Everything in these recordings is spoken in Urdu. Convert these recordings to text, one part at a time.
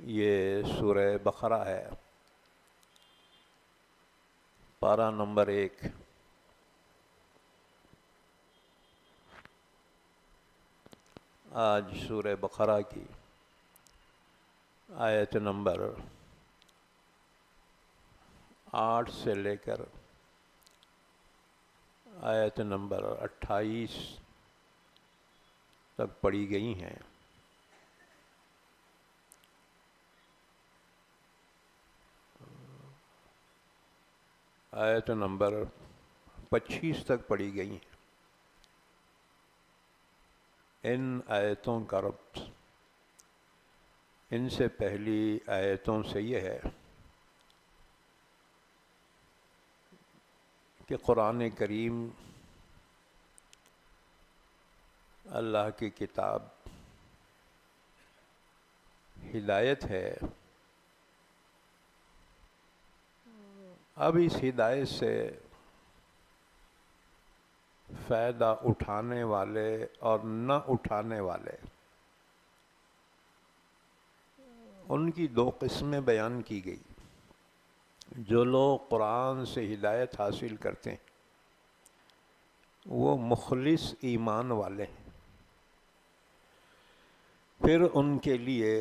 یہ سورہ بقرہ ہے، پارہ نمبر 1۔ آج سورہ بقرہ کی آیت نمبر 8 سے لے کر آیت نمبر 28 تک پڑھی گئی ہیں۔ آیت نمبر 25 تک پڑھی گئی ہیں۔ ان آیتوں کا ربط ان سے پہلی آیتوں سے یہ ہے کہ قرآن کریم اللہ کی کتاب ہدایت ہے۔ اب اس ہدایت سے فائدہ اٹھانے والے اور نہ اٹھانے والے، ان کی دو قسمیں بیان کی گئی۔ جو لوگ قرآن سے ہدایت حاصل کرتے ہیں وہ مخلص ایمان والے ہیں۔ پھر ان کے لیے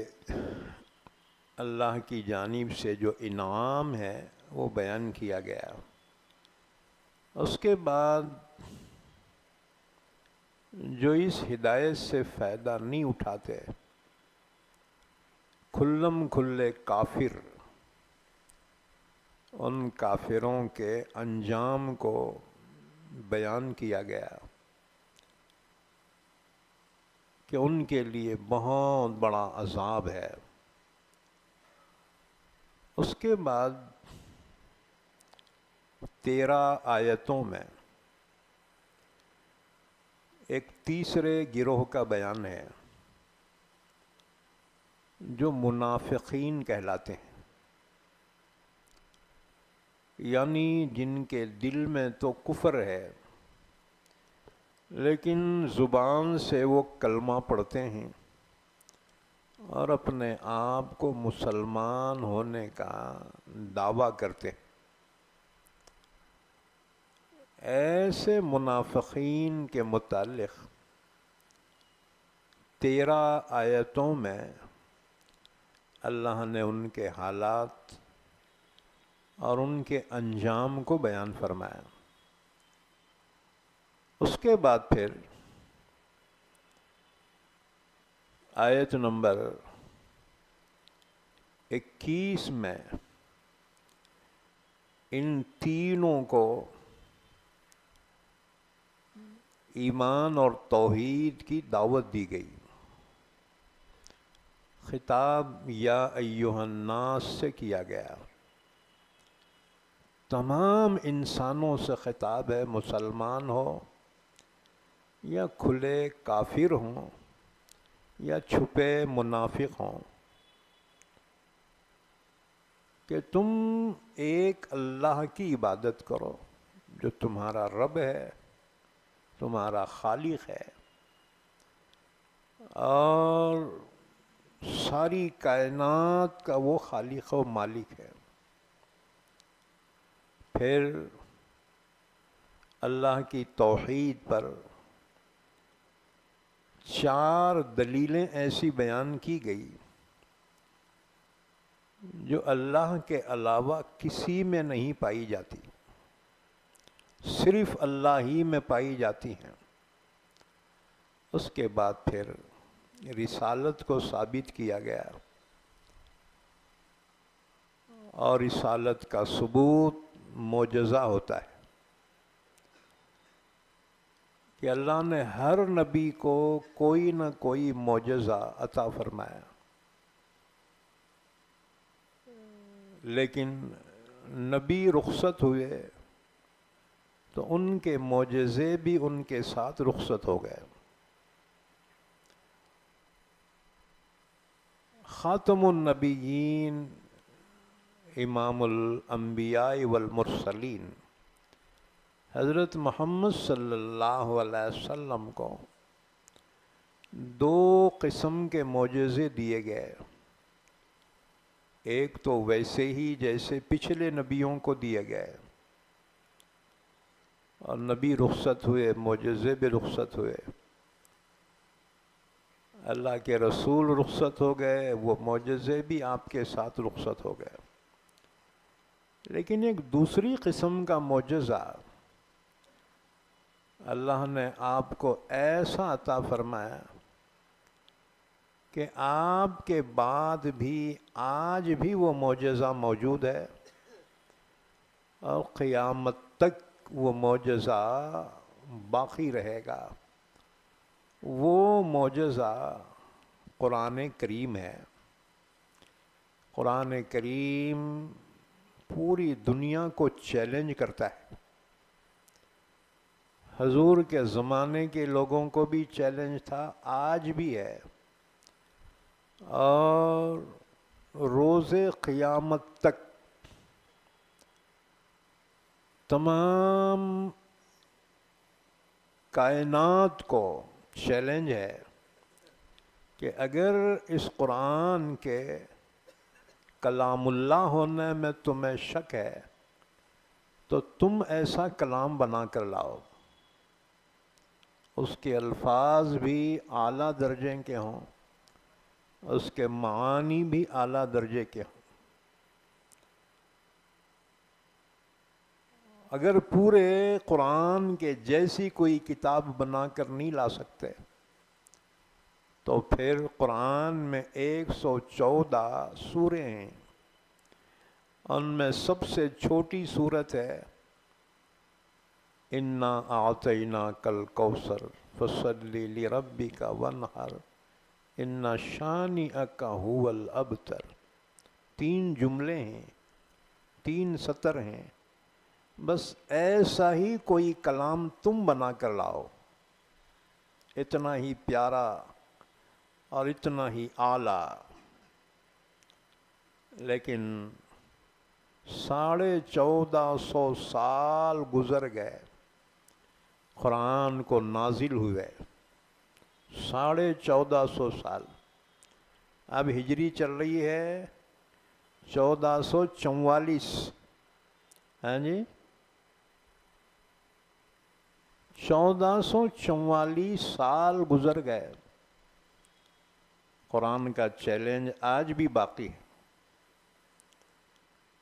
اللہ کی جانب سے جو انعام ہے وہ بیان کیا گیا۔ اس کے بعد جو اس ہدایت سے فائدہ نہیں اٹھاتے، کھلم کھلے کافر، ان کافروں کے انجام کو بیان کیا گیا کہ ان کے لیے بہت بڑا عذاب ہے۔ اس کے بعد 13 آیتوں میں ایک تیسرے گروہ کا بیان ہے جو منافقین کہلاتے ہیں، یعنی جن کے دل میں تو کفر ہے لیکن زبان سے وہ کلمہ پڑھتے ہیں اور اپنے آپ کو مسلمان ہونے کا دعویٰ کرتے ہیں۔ ایسے منافقین کے متعلق 13 آیتوں میں اللہ نے ان کے حالات اور ان کے انجام کو بیان فرمایا۔ اس کے بعد پھر آیت نمبر 21 میں ان تینوں کو ایمان اور توحید کی دعوت دی گئی۔ خطاب یا ایھا الناس سے کیا گیا، تمام انسانوں سے خطاب ہے، مسلمان ہو یا کھلے کافر ہوں یا چھپے منافق ہوں، کہ تم ایک اللہ کی عبادت کرو جو تمہارا رب ہے، تمہارا خالق ہے، اور ساری کائنات کا وہ خالق و مالک ہے۔ پھر اللہ کی توحید پر 4 دلیلیں ایسی بیان کی گئی جو اللہ کے علاوہ کسی میں نہیں پائی جاتی، صرف اللہ ہی میں پائی جاتی ہیں۔ اس کے بعد پھر رسالت کو ثابت کیا گیا، اور رسالت کا ثبوت معجزہ ہوتا ہے کہ اللہ نے ہر نبی کو کوئی نہ کوئی معجزہ عطا فرمایا، لیکن نبی رخصت ہوئے تو ان کے معجزے بھی ان کے ساتھ رخصت ہو گئے۔ خاتم النبیین، امام الانبیاء والمرسلین، حضرت محمد صلی اللہ علیہ وسلم کو 2 قسم کے معجزے دیے گئے۔ ایک تو ویسے ہی جیسے پچھلے نبیوں کو دیے گئے، اور نبی رخصت ہوئے، معجزے بھی رخصت ہوئے، اللہ کے رسول رخصت ہو گئے، وہ معجزے بھی آپ کے ساتھ رخصت ہو گئے۔ لیکن ایک دوسری قسم کا معجزہ اللہ نے آپ کو ایسا عطا فرمایا کہ آپ کے بعد بھی آج بھی وہ معجزہ موجود ہے، اور قیامت تک وہ معجزہ باقی رہے گا۔ وہ معجزہ قرآن کریم ہے۔ قرآن کریم پوری دنیا کو چیلنج کرتا ہے۔ حضور کے زمانے کے لوگوں کو بھی چیلنج تھا، آج بھی ہے، اور روز قیامت تک تمام کائنات کو چیلنج ہے کہ اگر اس قرآن کے کلام اللہ ہونے میں تمہیں شک ہے تو تم ایسا کلام بنا کر لاؤ، اس کے الفاظ بھی اعلیٰ درجے کے ہوں، اس کے معانی بھی اعلیٰ درجے کے ہوں۔ اگر پورے قرآن کے جیسی کوئی کتاب بنا کر نہیں لا سکتے تو پھر قرآن میں 114 سوریں ہیں، ان میں سب سے چھوٹی سورت ہے اِنَّا أَعْطَيْنَاكَ الْكَوْثَرَ فَصَلِّ لِرَبِّكَ وَانْحَرْ إِنَّ شَانِئَكَ هُوَ الْأَبْتَرُ۔ 3 جملے ہیں، 3 سطر ہیں، بس ایسا ہی کوئی کلام تم بنا کر لاؤ، اتنا ہی پیارا اور اتنا ہی اعلیٰ۔ لیکن 1450 سال گزر گئے قرآن کو نازل ہوئے، 1450 سال۔ اب ہجری چل رہی ہے 1444، ہاں جی، 1444 سال گزر گئے، قرآن کا چیلنج آج بھی باقی ہے۔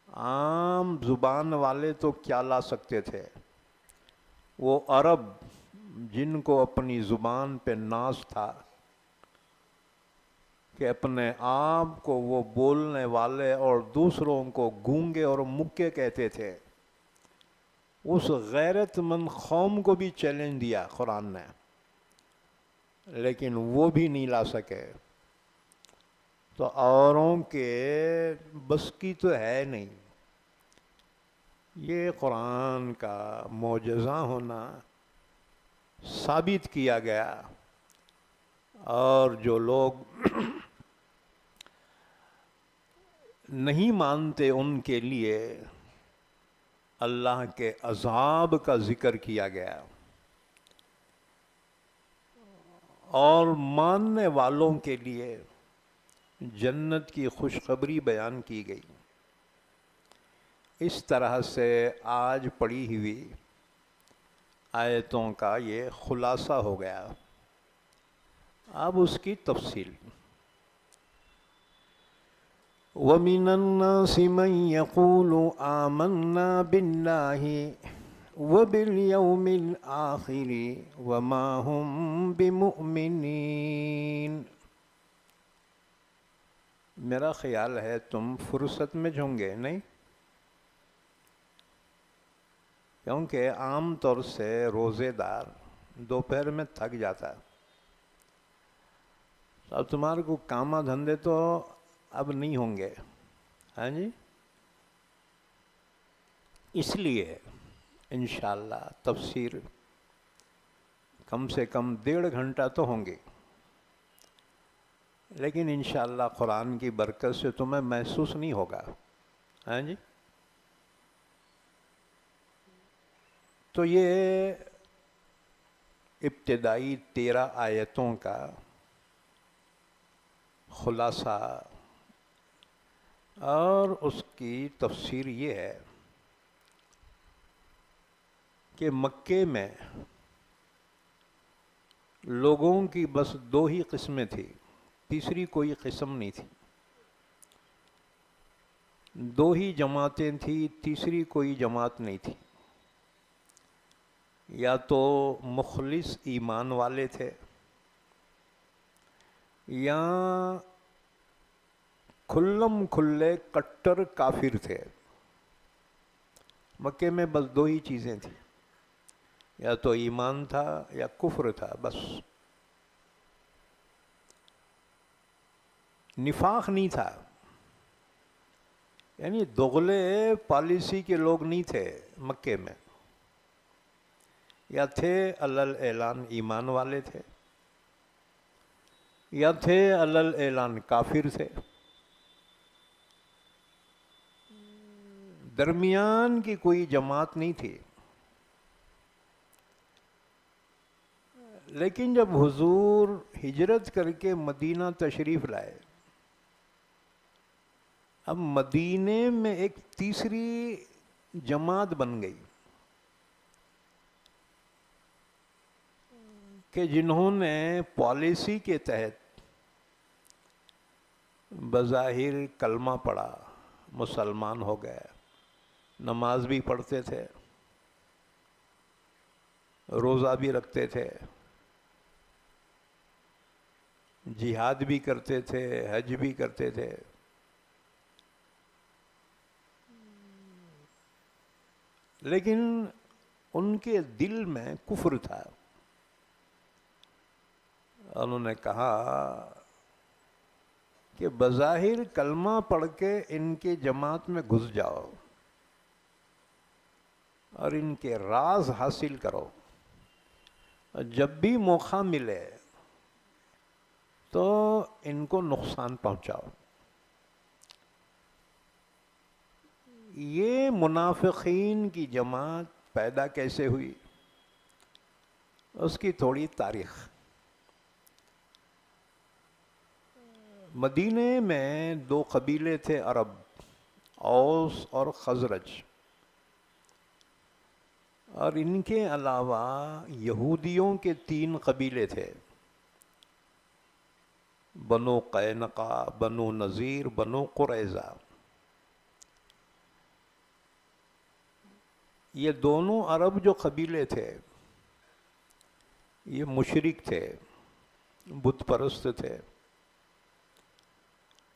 عام زبان والے تو کیا لا سکتے تھے، وہ عرب جن کو اپنی زبان پہ ناز تھا کہ اپنے آپ کو وہ بولنے والے اور دوسروں کو گونگے اور مکے کہتے تھے، اس غیرت مند قوم کو بھی چیلنج دیا قرآن نے، لیکن وہ بھی نہیں لا سکے۔ تو اوروں کے بس کی تو ہے نہیں۔ یہ قرآن کا معجزہ ہونا ثابت کیا گیا، اور جو لوگ نہیں مانتے ان کے لیے اللہ کے عذاب کا ذکر کیا گیا، اور ماننے والوں کے لیے جنت کی خوشخبری بیان کی گئی۔ اس طرح سے آج پڑھی ہوئی آیتوں کا یہ خلاصہ ہو گیا۔ اب اس کی تفصیل۔ وَمِنَ النَّاسِ مَن يَقُولُ آمَنَّا بِاللَّهِ وَبِالْيَوْمِ الْآخِرِ وَمَا هُمْ بِمُؤْمِنِينَ۔ میرا خیال ہے تم فرصت میں ہوں گے، نہیں؟ کیونکہ عام طور سے روزے دار دوپہر میں تھک جاتا ہے، اب تمہارے کو کام دھندے تو اب نہیں ہوں گے، ہاں جی، اس لیے انشاءاللہ تفسیر کم سے کم 1.5 گھنٹہ تو ہوں گے، لیکن انشاءاللہ قرآن کی برکت سے تمہیں محسوس نہیں ہوگا، ہاں جی۔ تو یہ ابتدائی 13 آیتوں کا خلاصہ اور اس کی تفسیر یہ ہے کہ مکے میں لوگوں کی بس دو ہی قسمیں تھیں، تیسری کوئی قسم نہیں تھی، دو ہی جماعتیں تھیں، تیسری کوئی جماعت نہیں تھی۔ یا تو مخلص ایمان والے تھے یا کھلم کھلے کٹر کافر تھے۔ مکے میں بس دو ہی چیزیں تھیں، یا تو ایمان تھا یا کفر تھا، بس۔ نفاق نہیں تھا، یعنی دوغلے پالیسی کے لوگ نہیں تھے مکے میں، یا تھے علل اعلان ایمان والے تھے یا تھے علل اعلان کافر تھے، درمیان کی کوئی جماعت نہیں تھی۔ لیکن جب حضور ہجرت کر کے مدینہ تشریف لائے، اب مدینے میں ایک تیسری جماعت بن گئی کہ جنہوں نے پالیسی کے تحت بظاہر کلمہ پڑھا، مسلمان ہو گئے، نماز بھی پڑھتے تھے، روزہ بھی رکھتے تھے، جہاد بھی کرتے تھے، حج بھی کرتے تھے، لیکن ان کے دل میں کفر تھا۔ انہوں نے کہا کہ بظاہر کلمہ پڑھ کے ان کے جماعت میں گھس جاؤ اور ان کے راز حاصل کرو، اور جب بھی موقع ملے تو ان کو نقصان پہنچاؤ۔ یہ منافقین کی جماعت پیدا کیسے ہوئی، اس کی تھوڑی تاریخ۔ مدینے میں دو قبیلے تھے عرب، اوس اور خزرج، اور ان کے علاوہ یہودیوں کے تین قبیلے تھے، بنو قینقاع، بنو نذیر، بنو قریظہ۔ یہ دونوں عرب جو قبیلے تھے یہ مشرک تھے، بت پرست تھے۔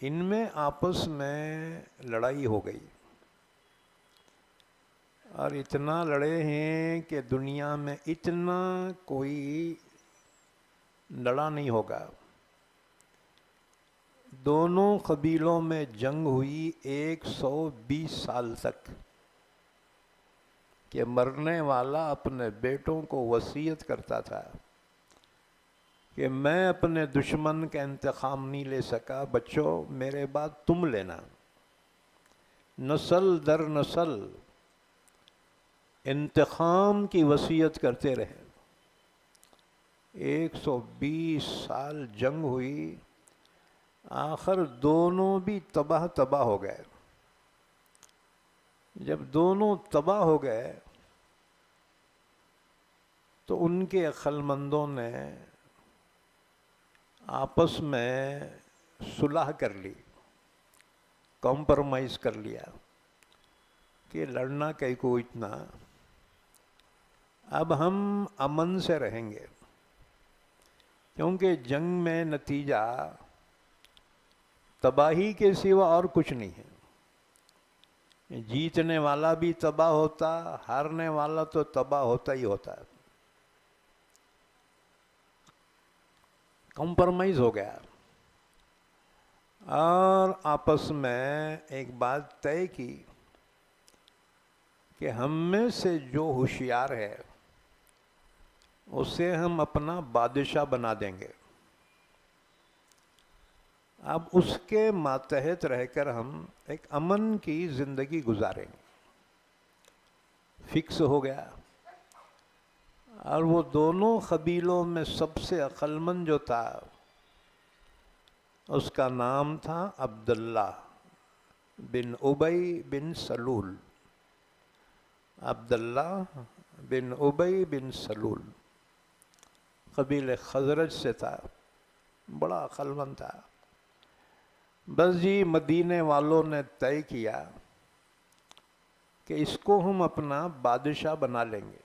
ان میں آپس میں لڑائی ہو گئی، اور اتنا لڑے ہیں کہ دنیا میں اتنا کوئی لڑا نہیں ہوگا۔ دونوں قبیلوں میں جنگ ہوئی 120 سال تک، کہ مرنے والا اپنے بیٹوں کو وصیت کرتا تھا کہ میں اپنے دشمن کا انتقام نہیں لے سکا، بچوں میرے بعد تم لینا۔ نسل در نسل انتقام کی وصیت کرتے رہے۔ 120 سال جنگ ہوئی، آخر دونوں بھی تباہ ہو گئے۔ جب دونوں تباہ ہو گئے تو ان کے عقل مندوں نے آپس میں صلح کر لی، کمپرومائز کر لیا کہ لڑنا کئی کو اتنا، اب ہم امن سے رہیں گے، کیونکہ جنگ میں نتیجہ تباہی کے سوا اور کچھ نہیں ہے۔ جیتنے والا بھی تباہ ہوتا، ہارنے والا تو تباہ ہوتا ہی ہوتا ہے۔ کمپرومائز ہو گیا، اور آپس میں ایک بات طے کی کہ ہم میں سے جو ہوشیار ہے اسے ہم اپنا بادشاہ بنا دیں گے، اب اس کے ماتحت رہ کر ہم ایک امن کی زندگی گزاریں گے۔ فکس ہو گیا، اور وہ دونوں قبیلوں میں سب سے عقل مند جو تھا اس کا نام تھا عبداللہ بن ابی بن سلول، عبداللہ بن ابی بن سلول قبیل خزرج سے تھا، بڑا عقل مند تھا۔ بس جی مدینے والوں نے طے کیا کہ اس کو ہم اپنا بادشاہ بنا لیں گے،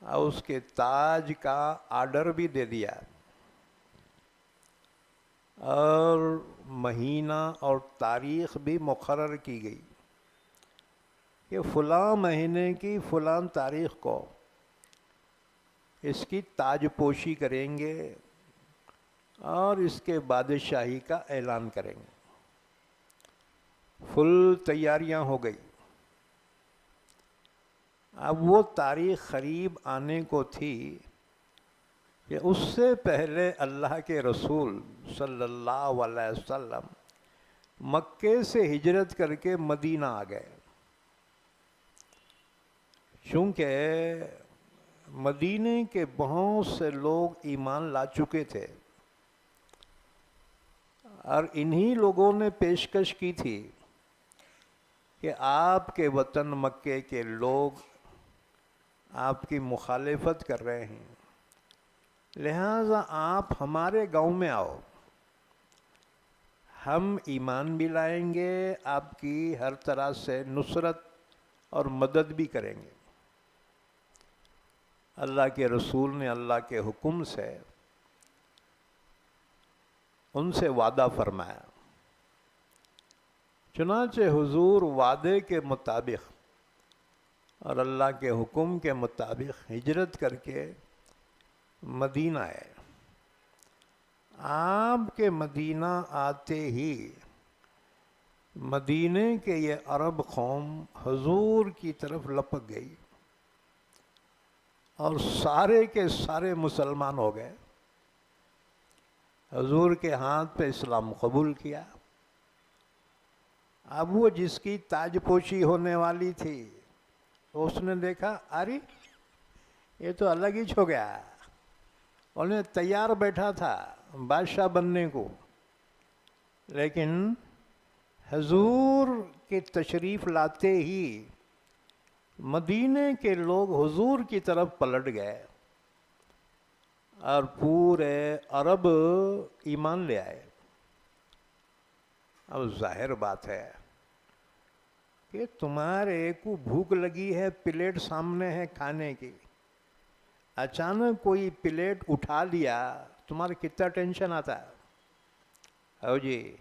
اور اس کے تاج کا آرڈر بھی دے دیا، اور مہینہ اور تاریخ بھی مقرر کی گئی کہ فلاں مہینے کی فلاں تاریخ کو اس کی تاج پوشی کریں گے اور اس کے بادشاہی کا اعلان کریں گے۔ فل تیاریاں ہو گئی۔ اب وہ تاریخ قریب آنے کو تھی کہ اس سے پہلے اللہ کے رسول صلی اللہ علیہ وسلم مکے سے ہجرت کر کے مدینہ آ گئے، چونکہ مدینے کے بہت سے لوگ ایمان لا چکے تھے، اور انہی لوگوں نے پیشکش کی تھی کہ آپ کے وطن مکے کے لوگ آپ کی مخالفت کر رہے ہیں، لہٰذا آپ ہمارے گاؤں میں آؤ، ہم ایمان بھی لائیں گے، آپ کی ہر طرح سے نصرت اور مدد بھی کریں گے۔ اللہ کے رسول نے اللہ کے حکم سے ان سے وعدہ فرمایا، چنانچہ حضور وعدے کے مطابق اور اللہ کے حکم کے مطابق ہجرت کر کے مدینہ آئے۔ آپ کے مدینہ آتے ہی مدینے کے یہ عرب قوم حضور کی طرف لپک گئی اور سارے کے سارے مسلمان ہو گئے، حضور کے ہاتھ پہ اسلام قبول کیا۔ اب وہ جس کی تاج پوشی ہونے والی تھی، اس نے دیکھا ارے یہ تو الگ ہی ہو گیا، انہیں تیار بیٹھا تھا بادشاہ بننے کو، لیکن حضور کے تشریف لاتے ہی مدینے کے لوگ حضور کی طرف پلٹ گئے اور پورے عرب ایمان لے آئے۔ اب ظاہر بات ہے کہ تمہارے کو بھوک لگی ہے، پلیٹ سامنے ہے کھانے کی، اچانک کوئی پلیٹ اٹھا لیا، تمہارا کتنا ٹینشن آتا ہے؟ او جی،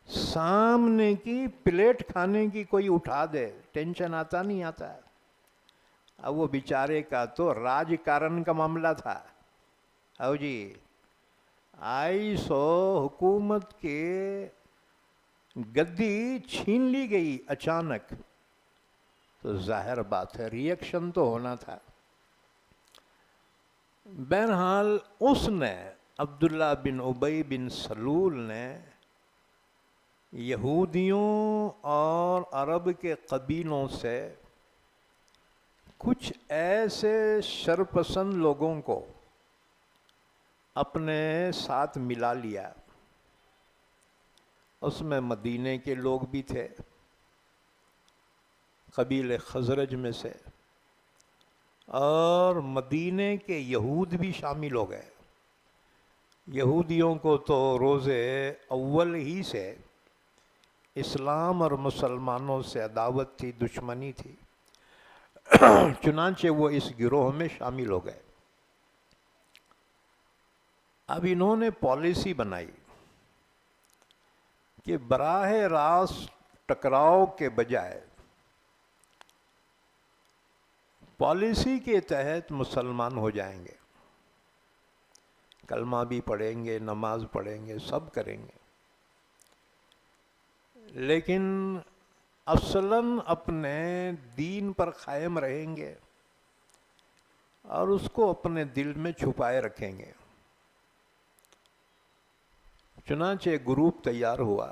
سامنے کی پلیٹ کھانے کی کوئی اٹھا دے، ٹینشن آتا نہیں آتا؟ اب وہ بیچارے کا تو راج کارن کا معاملہ تھا، او جی، آئی سو حکومت کے گدی چھین لی گئی اچانک، تو ظاہر بات ہے ریئیکشن تو ہونا تھا۔ بہرحال اس نے عبداللہ بن ابی بن سلول نے یہودیوں اور عرب کے قبیلوں سے کچھ ایسے شرپسند لوگوں کو اپنے ساتھ ملا لیا، اس میں مدینے کے لوگ بھی تھے، قبیل خزرج میں سے، اور مدینے کے یہود بھی شامل ہو گئے۔ یہودیوں کو تو روز اول ہی سے اسلام اور مسلمانوں سے عداوت تھی، دشمنی تھی، چنانچہ وہ اس گروہ میں شامل ہو گئے۔ اب انہوں نے پالیسی بنائی کہ براہ راست ٹکراؤ کے بجائے پالیسی کے تحت مسلمان ہو جائیں گے، کلمہ بھی پڑھیں گے، نماز پڑھیں گے، سب کریں گے، لیکن اصلاً اپنے دین پر قائم رہیں گے اور اس کو اپنے دل میں چھپائے رکھیں گے۔ چنانچہ گروپ تیار ہوا،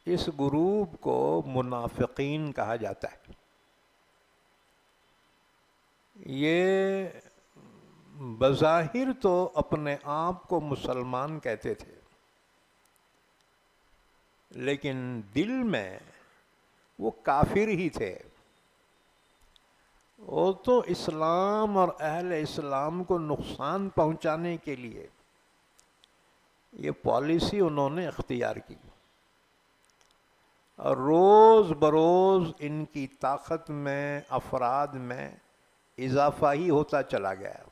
اس گروپ کو منافقین کہا جاتا ہے۔ یہ بظاہر تو اپنے آپ کو مسلمان کہتے تھے، لیکن دل میں وہ کافر ہی تھے. وہ تو اسلام اور اہل اسلام کو نقصان پہنچانے کے لیے یہ پالیسی انہوں نے اختیار کی، اور روز بروز ان کی طاقت میں، افراد میں اضافہ ہی ہوتا چلا گیا.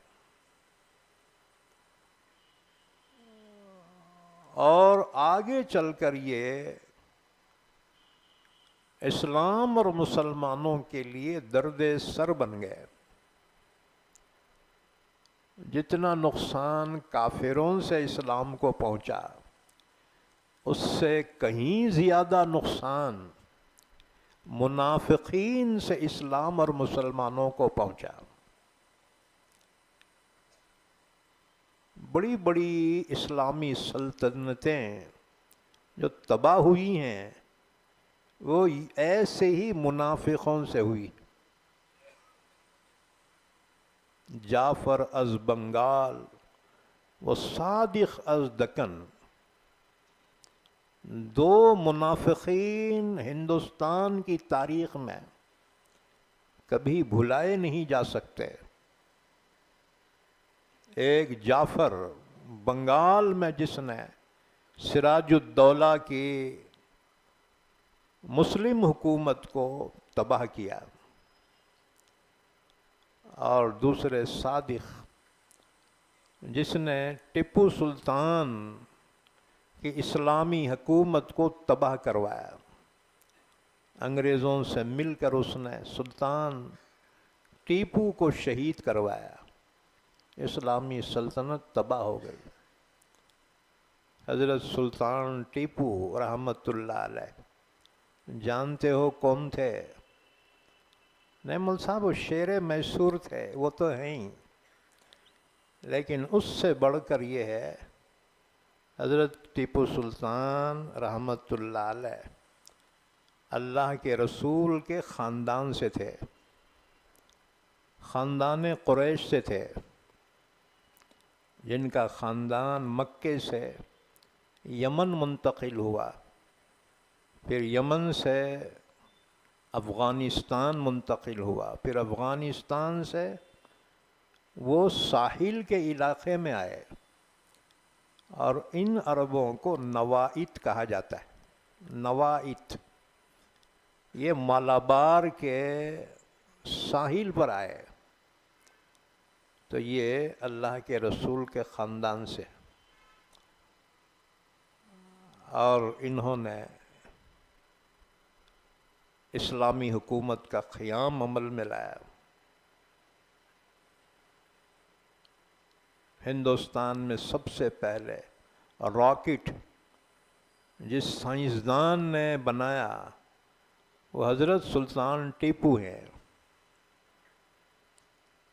اور آگے چل کر یہ اسلام اور مسلمانوں کے لیے درد سر بن گئے. جتنا نقصان کافروں سے اسلام کو پہنچا، اس سے کہیں زیادہ نقصان منافقین سے اسلام اور مسلمانوں کو پہنچا. بڑی بڑی اسلامی سلطنتیں جو تباہ ہوئی ہیں وہ ایسے ہی منافقوں سے ہوئی. جعفر از بنگال و صادق از دکن، دو منافقین ہندوستان کی تاریخ میں کبھی بھلائے نہیں جا سکتے. ایک جعفر بنگال میں جس نے سراج الدولہ کی مسلم حکومت کو تباہ کیا، اور دوسرے صادق جس نے ٹیپو سلطان کی اسلامی حکومت کو تباہ کروایا. انگریزوں سے مل کر اس نے سلطان ٹیپو کو شہید کروایا. اسلامی سلطنت تباہ ہو گئی. حضرت سلطان ٹیپو رحمت اللہ علیہ جانتے ہو کون تھے؟ نہیں مول صاحب، وہ شیر میسور تھے، وہ تو ہیں ہی، لیکن اس سے بڑھ کر یہ ہے حضرت ٹیپو سلطان رحمت اللہ علیہ اللہ کے رسول کے خاندان سے تھے، خاندان قریش سے تھے، جن کا خاندان مکے سے یمن منتقل ہوا، پھر یمن سے افغانستان منتقل ہوا، پھر افغانستان سے وہ ساحل کے علاقے میں آئے، اور ان عربوں کو نوائت کہا جاتا ہے. نوائت یہ مالابار کے ساحل پر آئے، تو یہ اللہ کے رسول کے خاندان سے، اور انہوں نے اسلامی حکومت کا قیام عمل میں لایا. ہندوستان میں سب سے پہلے راکٹ جس سائنسدان نے بنایا وہ حضرت سلطان ٹیپو ہیں.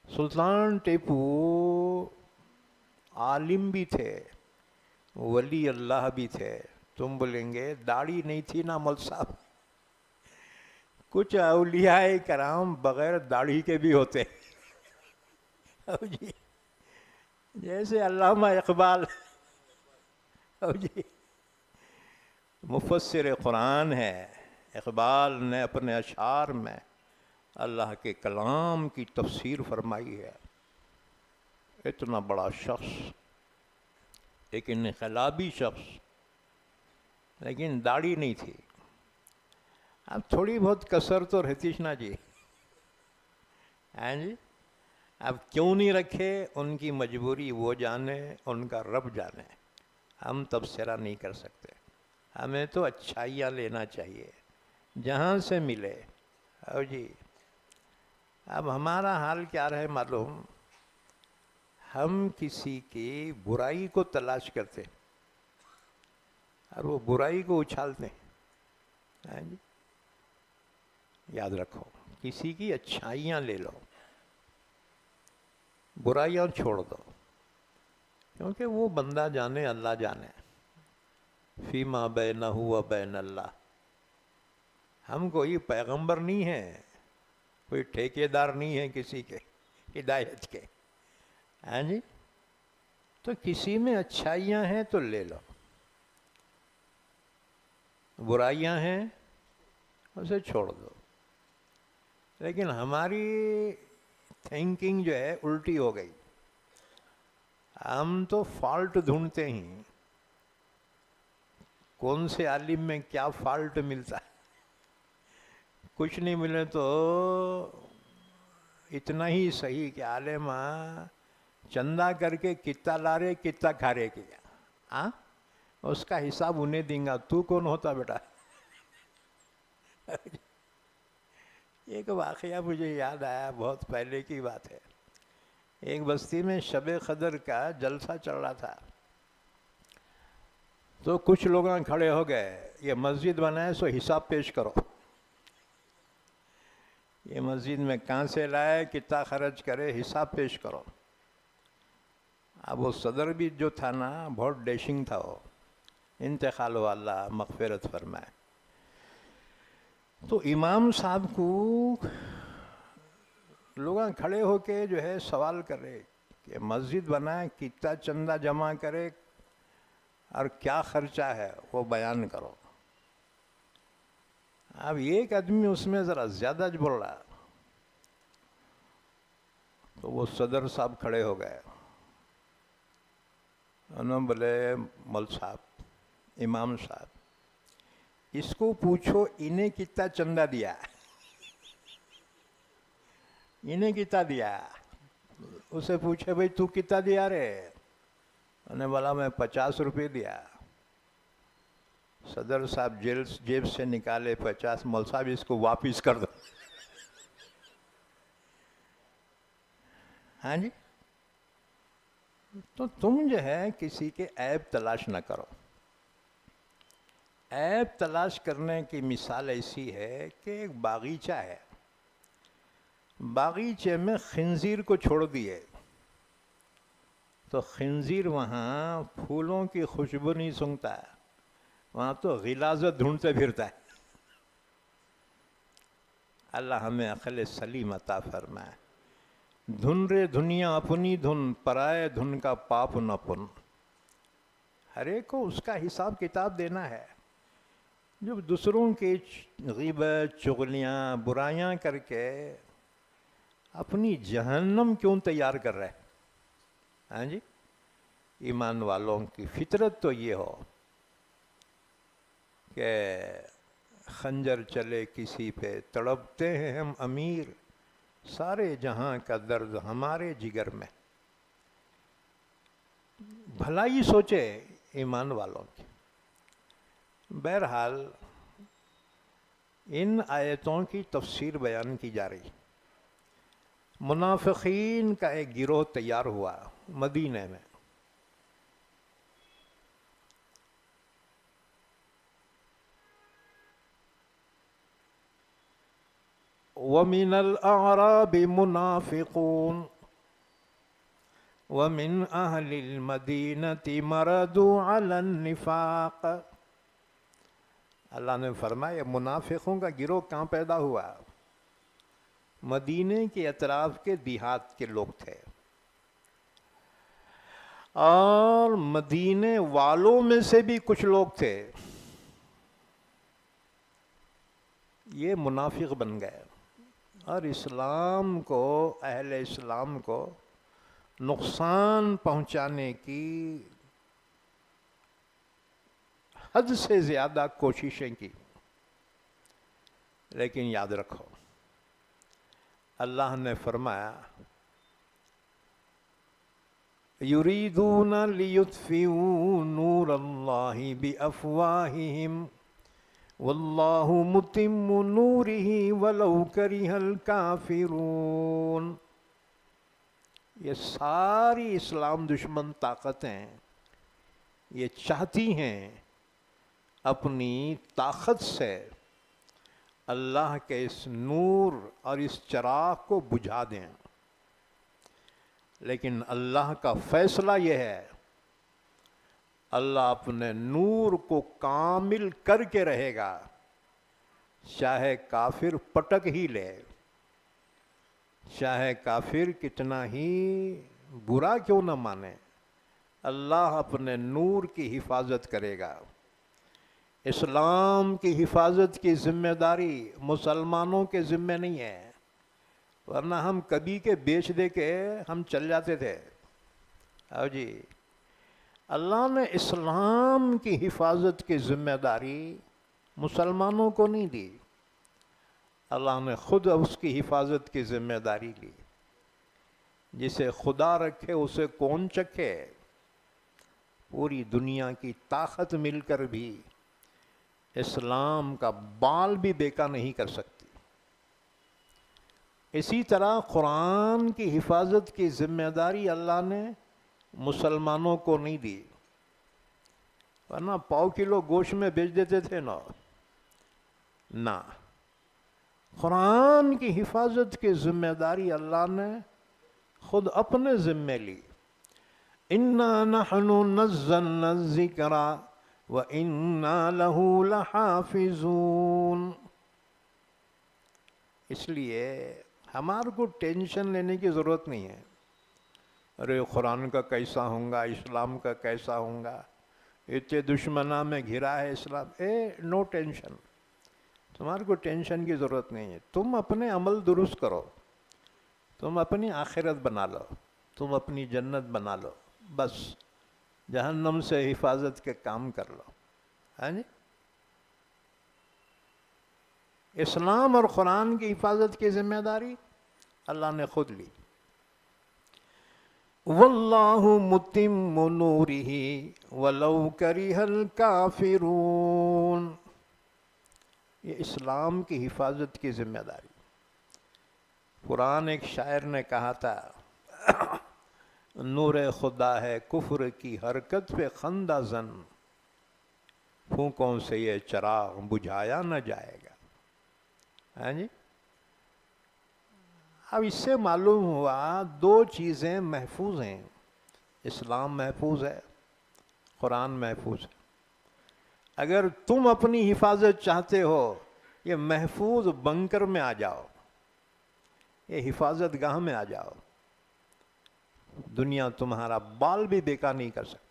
سلطان ٹیپو عالم بھی تھے، ولی اللہ بھی تھے. تم بولیں گے داڑھی نہیں تھی نا مول صاحب؟ کچھ اولیاء کرام بغیر داڑھی کے بھی ہوتے جی، جیسے علامہ اقبال جی مفسر قرآن ہے. اقبال نے اپنے اشعار میں اللہ کے کلام کی تفسیر فرمائی ہے. اتنا بڑا شخص، ایک انقلابی شخص، لیکن داڑھی نہیں تھی. اب تھوڑی بہت کسر تو رہتی نا جی، ہاں جی. اب کیوں نہیں رکھے، ان کی مجبوری وہ جانے، ان کا رب جانے. ہم تبصرہ نہیں کر سکتے. ہمیں تو اچھائیاں لینا چاہیے جہاں سے ملے. او جی، اب ہمارا حال کیا رہے معلوم؟ ہم کسی کی برائی کو تلاش کرتے اور وہ برائی کو اچھالتے ہیں. ہاں جی، یاد رکھو، کسی کی اچھائیاں لے لو، برائیاں چھوڑ دو، کیونکہ وہ بندہ جانے، اللہ جانے. فیما بینہ و بین اللہ. ہم کوئی پیغمبر نہیں ہیں، کوئی ٹھیکیدار نہیں ہے کسی کے ہدایت کے. ہاں جی، تو کسی میں اچھائیاں ہیں تو لے لو، برائیاں ہیں اسے چھوڑ دو. لیکن ہماری تھنکنگ جو ہے الٹی ہو گئی. ہم تو فالٹ ڈھونڈتے ہیں، کون سے عالم میں کیا فالٹ ملتا ہے. کچھ نہیں ملے تو اتنا ہی صحیح کہ عالم چندہ کر کے کتا لا رہے کتا کھا رہے کیا، ہاں اس کا حساب انہیں دیں گا. تو کون ہوتا بیٹا؟ ایک واقعہ مجھے یاد آیا، بہت پہلے کی بات ہے. ایک بستی میں شب قدر کا جلسہ چل رہا تھا، تو کچھ لوگ کھڑے ہو گئے، یہ مسجد بنائے سو حساب پیش کرو. یہ مسجد میں کہاں سے لائے، کتنا خرچ کرے، حساب پیش کرو. اب وہ صدر بھی جو تھا نا بہت ڈیشنگ تھا، وہ انتقال ہوا، اللہ مغفرت فرمائے. تو امام صاحب کو لوگ کھڑے ہو کے جو ہے سوال کر رہے کہ مسجد بنائے، کتنا چندہ جمع کرے اور کیا خرچہ ہے وہ بیان کرو. اب ایک آدمی اس میں ذرا زیادہ بول رہا، تو وہ صدر صاحب کھڑے ہو گئے. انہوں نے بولے مول صاحب، امام صاحب، اس کو پوچھو انہیں کتنا چندہ دیا، انہیں کتنا دیا. اسے پوچھے بھئی تو کتنا دیا رے؟ انہوں نے بولا میں 50 روپے دیا. صدر صاحب جیب سے نکالے 50. مول صاحب اس کو واپس کر دو. ہاں جی. تو تم جو ہے کسی کے عیب تلاش نہ کرو. عیب تلاش کرنے کی مثال ایسی ہے کہ ایک باغیچہ ہے، باغیچے میں خنزیر کو چھوڑ دیے تو خنزیر وہاں پھولوں کی خوشبو نہیں سونگتا ہے، وہاں تو غلاظت ڈھونڈتے پھرتا ہے. اللہ ہمیں عقل سلیم عطا فرمائے. دھن رے دنیا اپنی دھن، پرائے دھن کا پاپ نہ پن. ہر ایک کو اس کا حساب کتاب دینا ہے. جو دوسروں کی غیبت، چغلیاں، برائیاں کر کے اپنی جہنم کیوں تیار کر رہے؟ ہاں جی. ایمان والوں کی فطرت تو یہ ہو کہ خنجر چلے کسی پہ، تڑپتے ہیں ہم امیر، سارے جہاں کا درد ہمارے جگر میں. بھلائی سوچے ایمان والوں کی. بہرحال ان آیتوں کی تفسیر بیان کی جا رہی. منافقین کا ایک گروہ تیار ہوا مدینے میں. وَمِنَ الْأَعْرَابِ مُنَافِقُونَ وَمِنْ أَهْلِ الْمَدِينَةِ مَرَدُوا عَلَى النِّفَاقِ. اللہ نے فرمایا منافقوں کا گروہ کہاں پیدا ہوا؟ مدینے کے اطراف کے دیہات کے لوگ تھے، اور مدینے والوں میں سے بھی کچھ لوگ تھے یہ منافق بن گئے، اور اسلام کو، اہل اسلام کو نقصان پہنچانے کی حد سے زیادہ کوششیں کی. لیکن یاد رکھو اللہ نے فرمایا یریدون لیطفئوا نور اللہ بافواہہم واللہ متم نورہ ولو کرہ الکافرون. یہ ساری اسلام دشمن طاقتیں یہ چاہتی ہیں اپنی طاقت سے اللہ کے اس نور اور اس چراغ کو بجھا دیں. لیکن اللہ کا فیصلہ یہ ہے، اللہ اپنے نور کو کامل کر کے رہے گا، چاہے کافر پٹک ہی لے، چاہے کافر کتنا ہی برا کیوں نہ مانے، اللہ اپنے نور کی حفاظت کرے گا. اسلام کی حفاظت کی ذمہ داری مسلمانوں کے ذمہ نہیں ہے، ورنہ ہم کبھی کے بیچ دے کے ہم چل جاتے تھے۔ آؤ جی، اللہ نے اسلام کی حفاظت کی ذمہ داری مسلمانوں کو نہیں دی، اللہ نے خود اس کی حفاظت کی ذمہ داری لی۔ جسے خدا رکھے اسے کون چکھے؟ پوری دنیا کی طاقت مل کر بھی اسلام کا بال بھی بیکا نہیں کر سکتی۔ اسی طرح قرآن کی حفاظت کی ذمہ داری اللہ نے مسلمانوں کو نہیں دی، ورنہ پاؤ کلو گوشت میں بیچ دیتے تھے نہ، قرآن کی حفاظت کی ذمہ داری اللہ نے خود اپنے ذمے لی۔ اِنَّا نَحْنُ نَزَّلْنَا الذِّكْرَ وَإِنَّا لَهُ لَحَافِظُونَ۔ اس لیے ہمارے کو ٹینشن لینے کی ضرورت نہیں ہے، ارے قرآن کا کیسا ہوں گا، اسلام کا کیسا ہوں گا، اتنے دشمنوں میں گھرا ہے اسلام۔ نو ٹینشن، تمہارے کو ٹینشن کی ضرورت نہیں ہے۔ تم اپنے عمل درست کرو، تم اپنی آخرت بنا لو، تم اپنی جنت بنا لو، بس جہنم سے حفاظت کے کام کر لو۔ ہاں جی، اسلام اور قرآن کی حفاظت کی ذمہ داری اللہ نے خود لی۔ وَاللَّهُ مُتِمُّ نُورِهِ وَلَوْ كَرِهَ الْكَافِرُونَ۔ یہ اسلام کی حفاظت کی ذمہ داری۔ قرآن ایک شاعر نے کہا تھا، نور خدا ہے کفر کی حرکت پہ خندہ زن، پھونکوں سے یہ چراغ بجھایا نہ جائے گا۔ ہاں جی، اب اس سے معلوم ہوا دو چیزیں محفوظ ہیں، اسلام محفوظ ہے، قرآن محفوظ ہے۔ اگر تم اپنی حفاظت چاہتے ہو، یہ محفوظ بنکر میں آ جاؤ، یہ حفاظت گاہ میں آ جاؤ، دنیا تمہارا بال بھی بیکار نہیں کر سکتی۔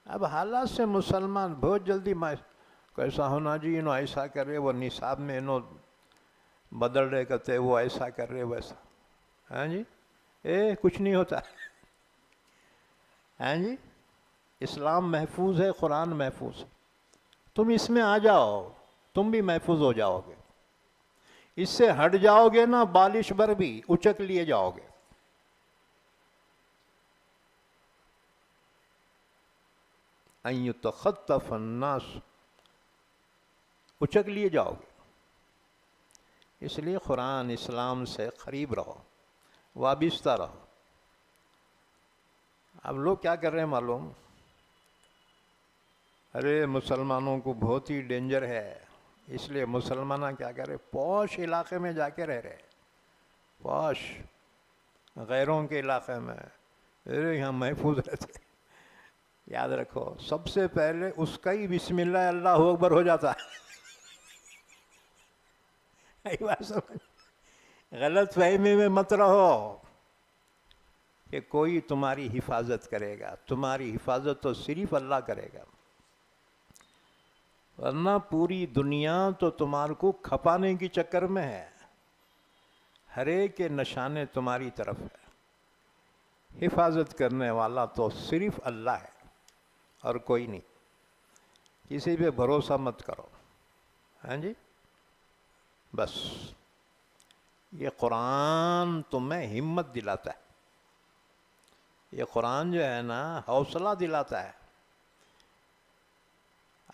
اب حالات سے مسلمان بہت جلدی کیسا ہونا جی، انہوں ایسا کر رہے، وہ نصاب میں انہوں بدل رہے کہتے وہ ایسا کر رہے ویسا۔ ہاں جی، کچھ نہیں ہوتا۔ ہاں جی، اسلام محفوظ ہے، قرآن محفوظ ہے، تم اس میں آ جاؤ، تم بھی محفوظ ہو جاؤ گے۔ اس سے ہٹ جاؤ گے نا، بالش بھر بھی اچک لیے جاؤ گے۔ ان یتخطف الناس، اچک لیے جاؤ گے۔ اس لیے قرآن اسلام سے قریب رہو، وابستہ رہو۔ اب لوگ کیا کر رہے ہیں معلوم؟ ارے مسلمانوں کو بہت ہی ڈینجر ہے، اس لیے مسلمان کیا کر رہے، پوش علاقے میں جا کے رہ رہے، پوش غیروں کے علاقے میں، ارے یہاں محفوظ رہتے۔ یاد رکھو، سب سے پہلے اس کا ہی بسم اللہ اللہ اکبر ہو جاتا ہے۔ غلط فہمی میں مت رہو کہ کوئی تمہاری حفاظت کرے گا، تمہاری حفاظت تو صرف اللہ کرے گا، ورنہ پوری دنیا تو تمہارے کو کھپانے کی چکر میں ہے، ہر ایک کے نشانے تمہاری طرف ہے۔ حفاظت کرنے والا تو صرف اللہ ہے اور کوئی نہیں، کسی پہ بھروسہ مت کرو۔ ہاں جی، بس یہ قرآن تمہیں ہمت دلاتا ہے، یہ قرآن جو ہے نا حوصلہ دلاتا ہے۔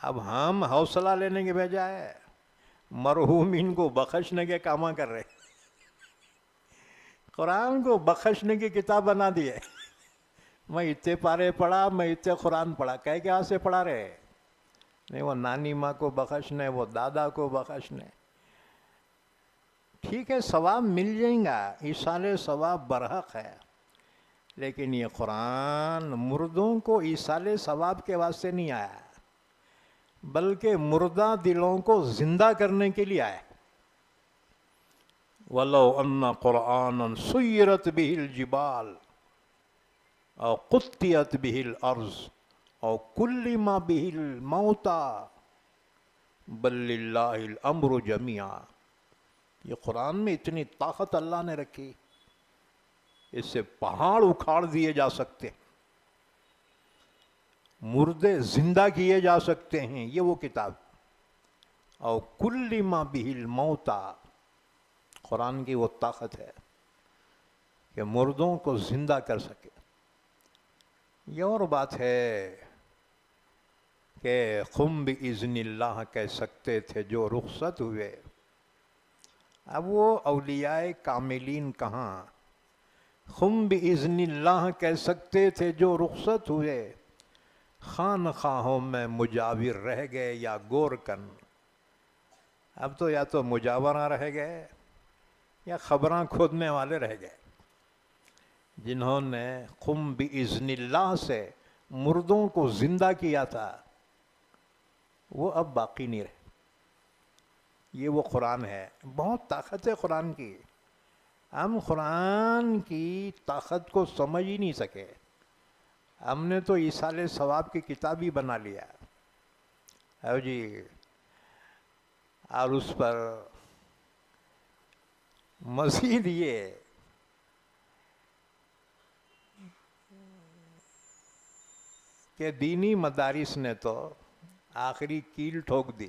اب ہم حوصلہ لینے کے بجائے مرحومین کو بخشنے کے کام کر رہے، قرآن کو بخشنے کی کتاب بنا دیے۔ میں اتنے پارے پڑھا، میں اتنے قرآن پڑھا، کہاں سے پڑھا رہے؟ نہیں، وہ نانی ماں کو بخشنے، وہ دادا کو بخشنے۔ ٹھیک ہے، ثواب مل جائیں گا، ایصال ثواب برحق ہے، لیکن یہ قرآن مردوں کو ایصال ثواب کے واسطے نہیں آیا، بلکہ مردہ دلوں کو زندہ کرنے کے لیے آیا۔ وَلَوْ أَنَّ قُرْآنًا سُيِّرَتْ بِهِ الْجِبَالُ أَوْ قُطِّعَتْ بِهِ الْأَرْضُ اور کلما بہل موتا بل للہ الامر جمیعا. یہ قرآن میں اتنی طاقت اللہ نے رکھی، اس سے پہاڑ اکھاڑ دیے جا سکتے ہیں، مردے زندہ کیے جا سکتے ہیں. یہ وہ کتاب. اور کلما بہل موتا، قرآن کی وہ طاقت ہے کہ مردوں کو زندہ کر سکے. یہ اور بات ہے کہ قم بِإِذْنِ اللہ کہہ سکتے تھے جو رخصت ہوئے. اب وہ اولیاء کاملین کہاں؟ قم بِإِذْنِ اللہ کہہ سکتے تھے جو رخصت ہوئے، خانخواہوں میں مجاور رہ گئے یا گورکن. اب تو یا تو مجاورہ رہ گئے یا خبراں کھودنے والے رہ گئے. جنہوں نے قم بِإِذْنِ اللہ سے مردوں کو زندہ کیا تھا وہ اب باقی نہیں رہے. یہ وہ قرآن ہے. بہت طاقت ہے قرآن کی. ہم قرآن کی طاقت کو سمجھ ہی نہیں سکے. ہم نے تو ایصال ثواب کی کتاب ہی بنا لیا ہے جی، اور اس پر مزید یہ کہ دینی مدارس نے تو آخری کیل ٹھوک دی.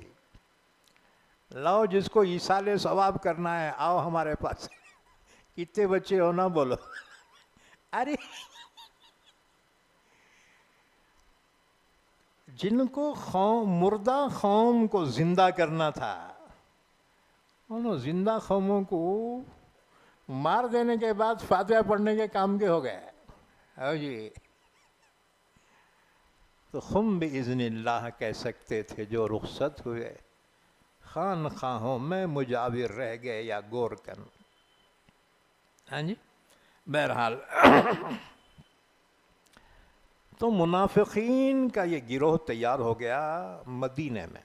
لاؤ جس کو ایصال ثواب کرنا ہے آؤ ہمارے پاس. کتنے بچے ہو نہ بولو. ارے جن کو مردہ قوم کو زندہ کرنا تھا، انہوں زندہ قوموں کو مار دینے کے بعد فاتحہ پڑھنے کے کام کے ہو گئے. ہاں جی. تو قم بِإِذْنِ اللہ کہہ سکتے تھے جو رخصت ہوئے، خانخواہوں میں مجاور رہ گئے یا گورکن. ہاں جی. بہرحال تو منافقین کا یہ گروہ تیار ہو گیا مدینے میں.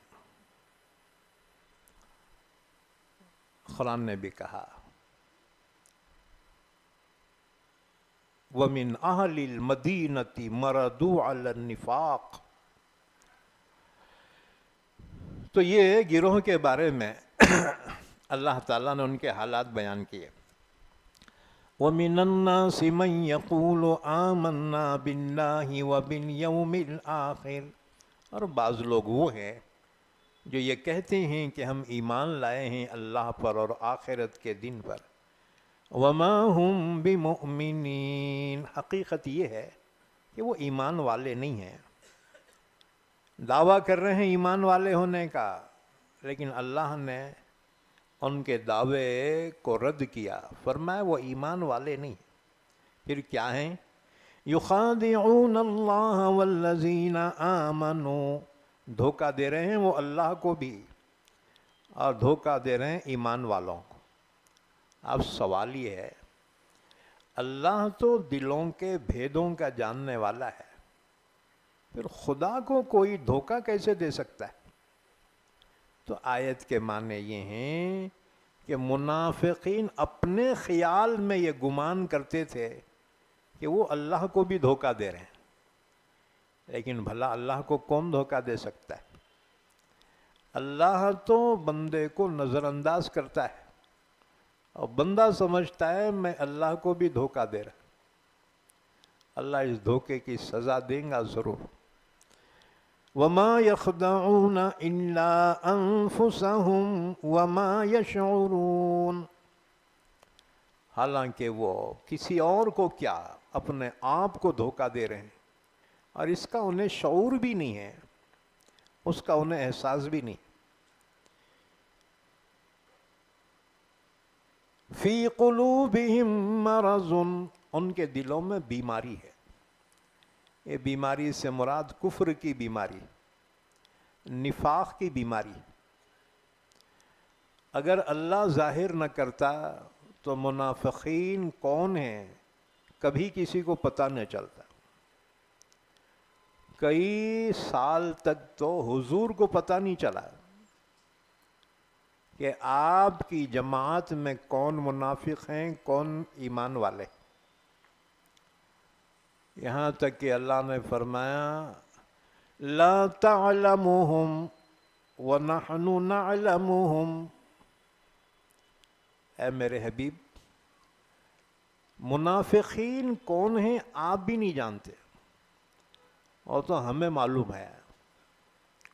قرآن نے بھی کہا وَمِنْ أَهْلِ الْمَدِينَةِ مَرَدُوا عَلَى النِّفَاقِ. تو یہ گروہ کے بارے میں اللہ تعالیٰ نے ان کے حالات بیان کیے. وَمِنَ النَّاسِ مَنْ يَقُولُ آمَنَّا بِاللَّهِ وَبِالْيَوْمِ الْآخِرِ. اور بعض لوگ وہ ہیں جو یہ کہتے ہیں کہ ہم ایمان لائے ہیں اللہ پر اور آخرت کے دن پر. وَمَا هُمْ بِمُؤْمِنِينَ. حقیقت یہ ہے کہ وہ ایمان والے نہیں ہیں. دعویٰ کر رہے ہیں ایمان والے ہونے کا، لیکن اللہ نے ان کے دعوے کو رد کیا. فرمایا وہ ایمان والے نہیں. پھر کیا ہیں؟ یخادعون اللہ والذین آمنوا. دھوکہ دے رہے ہیں وہ اللہ کو بھی اور دھوکہ دے رہے ہیں ایمان والوں کو. اب سوال یہ ہے، اللہ تو دلوں کے بھیدوں کا جاننے والا ہے، پھر خدا کو کوئی دھوکہ کیسے دے سکتا ہے؟ تو آیت کے معنی یہ ہیں کہ منافقین اپنے خیال میں یہ گمان کرتے تھے کہ وہ اللہ کو بھی دھوکہ دے رہے ہیں، لیکن بھلا اللہ کو کون دھوکہ دے سکتا ہے؟ اللہ تو بندے کو نظر انداز کرتا ہے اور بندہ سمجھتا ہے میں اللہ کو بھی دھوکہ دے رہا. اللہ اس دھوکے کی سزا دیں گا ضرور. وَمَا يَخْدَعُونَ إِلَّا أَنفُسَهُمْ وَمَا يَشْعُرُونَ. حالانکہ وہ کسی اور کو کیا اپنے آپ کو دھوکہ دے رہے ہیں اور اس کا انہیں شعور بھی نہیں ہے، اس کا انہیں احساس بھی نہیں. فی قلوبہم مرض. ان کے دلوں میں بیماری ہے. یہ بیماری سے مراد کفر کی بیماری، نفاق کی بیماری. اگر اللہ ظاہر نہ کرتا تو منافقین کون ہیں کبھی کسی کو پتہ نہ چلتا. کئی سال تک تو حضور کو پتہ نہیں چلا کہ آپ کی جماعت میں کون منافق ہیں کون ایمان والے. یہاں تک کہ اللہ نے فرمایا لا تعلمهم ونحن نعلمهم، اے میرے حبیب منافقین کون ہیں آپ بھی نہیں جانتے، اور تو ہمیں معلوم ہے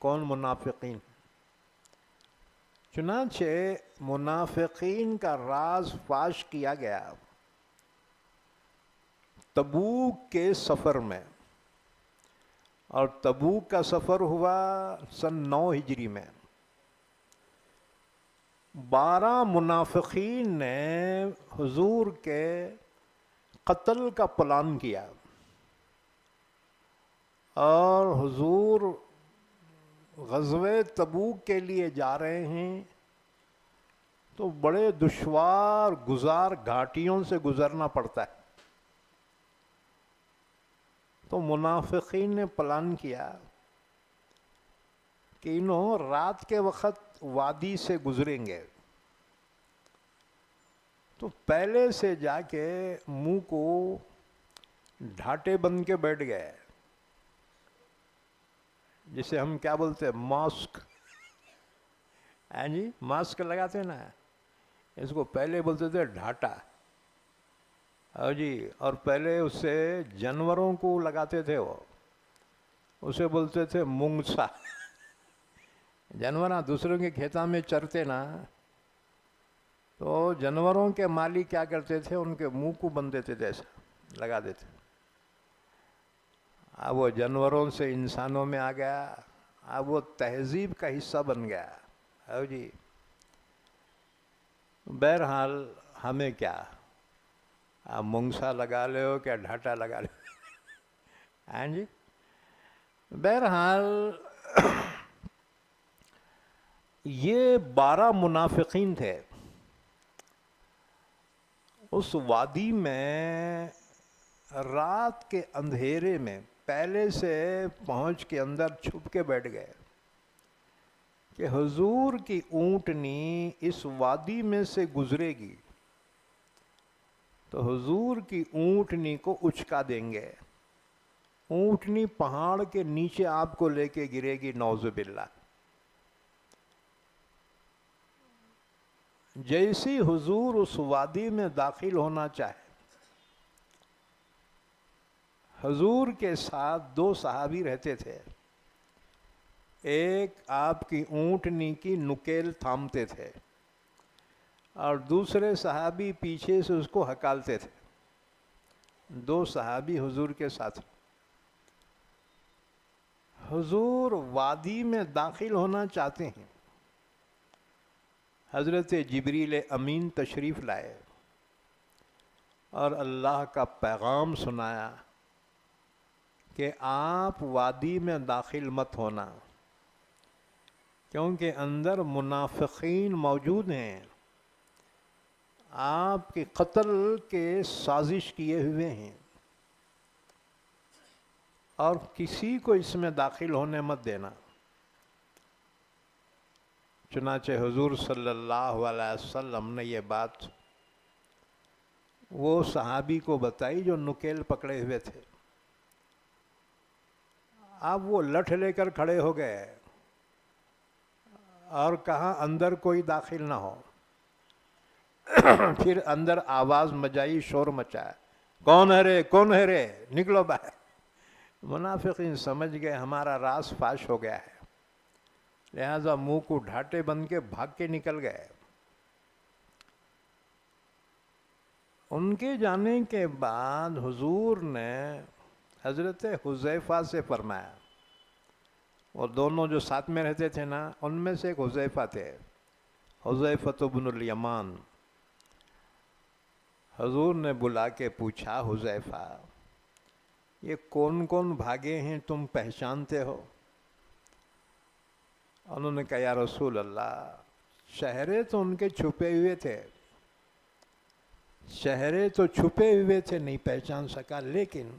کون منافقین۔ چنانچہ منافقین کا راز فاش کیا گیا تبوک کے سفر میں، اور تبوک کا سفر ہوا سن 9 ہجری میں۔ 12 منافقین نے حضور کے قتل کا پلان کیا، اور حضور غزوہ تبوک کے لیے جا رہے ہیں تو بڑے دشوار گزار گھاٹیوں سے گزرنا پڑتا ہے۔ تو منافقین نے پلان کیا کہ انہوں رات کے وقت وادی سے گزریں گے، تو پہلے سے جا کے منہ کو ڈھاٹے بن کے بیٹھ گئے، جسے ہم کیا بولتے ہیں ماسک، ہاں جی ماسک لگاتے نا، اس کو پہلے بولتے تھے ڈھاٹا، اور جی اور پہلے اس سے جانوروں کو لگاتے تھے، وہ اسے بولتے تھے مونگسا۔ جانور دوسروں کے کھیتوں میں چرتے نا، تو جانوروں کے مالی کیا کرتے تھے، ان کے منہ کو بند دیتے تھے، ایسا لگا دیتے۔ اب وہ جانوروں سے انسانوں میں آ گیا، اب وہ تہذیب کا حصہ بن گیا، ہاں جی۔ بہرحال ہمیں کیا، آپ مونگسا لگا لے ہو کیا ڈھاٹا لگا لے ہو، ہاں جی۔ بہرحال یہ 12 منافقین تھے، اس وادی میں رات کے اندھیرے میں پہلے سے پہنچ کے اندر چھپ کے بیٹھ گئے کہ حضور کی اونٹنی اس وادی میں سے گزرے گی تو حضور کی اونٹنی کو اچکا دیں گے، اونٹنی پہاڑ کے نیچے آپ کو لے کے گرے گی، نعوذ باللہ۔ جیسی حضور اس وادی میں داخل ہونا چاہے، حضور کے ساتھ 2 صحابی رہتے تھے، ایک آپ کی اونٹنی کی نکیل تھامتے تھے اور دوسرے صحابی پیچھے سے اس کو ہکالتے تھے۔ 2 صحابی حضور کے ساتھ۔ حضور وادی میں داخل ہونا چاہتے ہیں، حضرت جبریل امین تشریف لائے اور اللہ کا پیغام سنایا کہ آپ وادی میں داخل مت ہونا، کیونکہ اندر منافقین موجود ہیں، آپ کے قتل کے سازش کیے ہوئے ہیں، اور کسی کو اس میں داخل ہونے مت دینا۔ چنانچہ حضور صلی اللہ علیہ وسلم نے یہ بات وہ صحابی کو بتائی جو نکیل پکڑے ہوئے تھے۔ اب وہ لٹھ لے کر کھڑے ہو گئے اور کہا اندر کوئی داخل نہ ہو۔ پھر اندر آواز مچائی، شور مچایا، کون ہے رے، کون ہے رے، نکلو باہر۔ منافقین سمجھ گئے ہمارا راز فاش ہو گیا ہے، لہذا منہ کو ڈھاٹے بن کے بھاگ کے نکل گئے۔ ان کے جانے کے بعد حضور نے حضرت حذیفہ سے فرمایا، وہ دونوں جو ساتھ میں رہتے تھے نا، ان میں سے ایک حذیفہ تھے، حذیفہ بن الیمان۔ حضور نے بلا کے پوچھا، حذیفہ یہ کون کون بھاگے ہیں تم پہچانتے ہو؟ انہوں نے کہا یا رسول اللہ، چہرے تو ان کے چھپے ہوئے تھے، چہرے تو چھپے ہوئے تھے، نہیں پہچان سکا، لیکن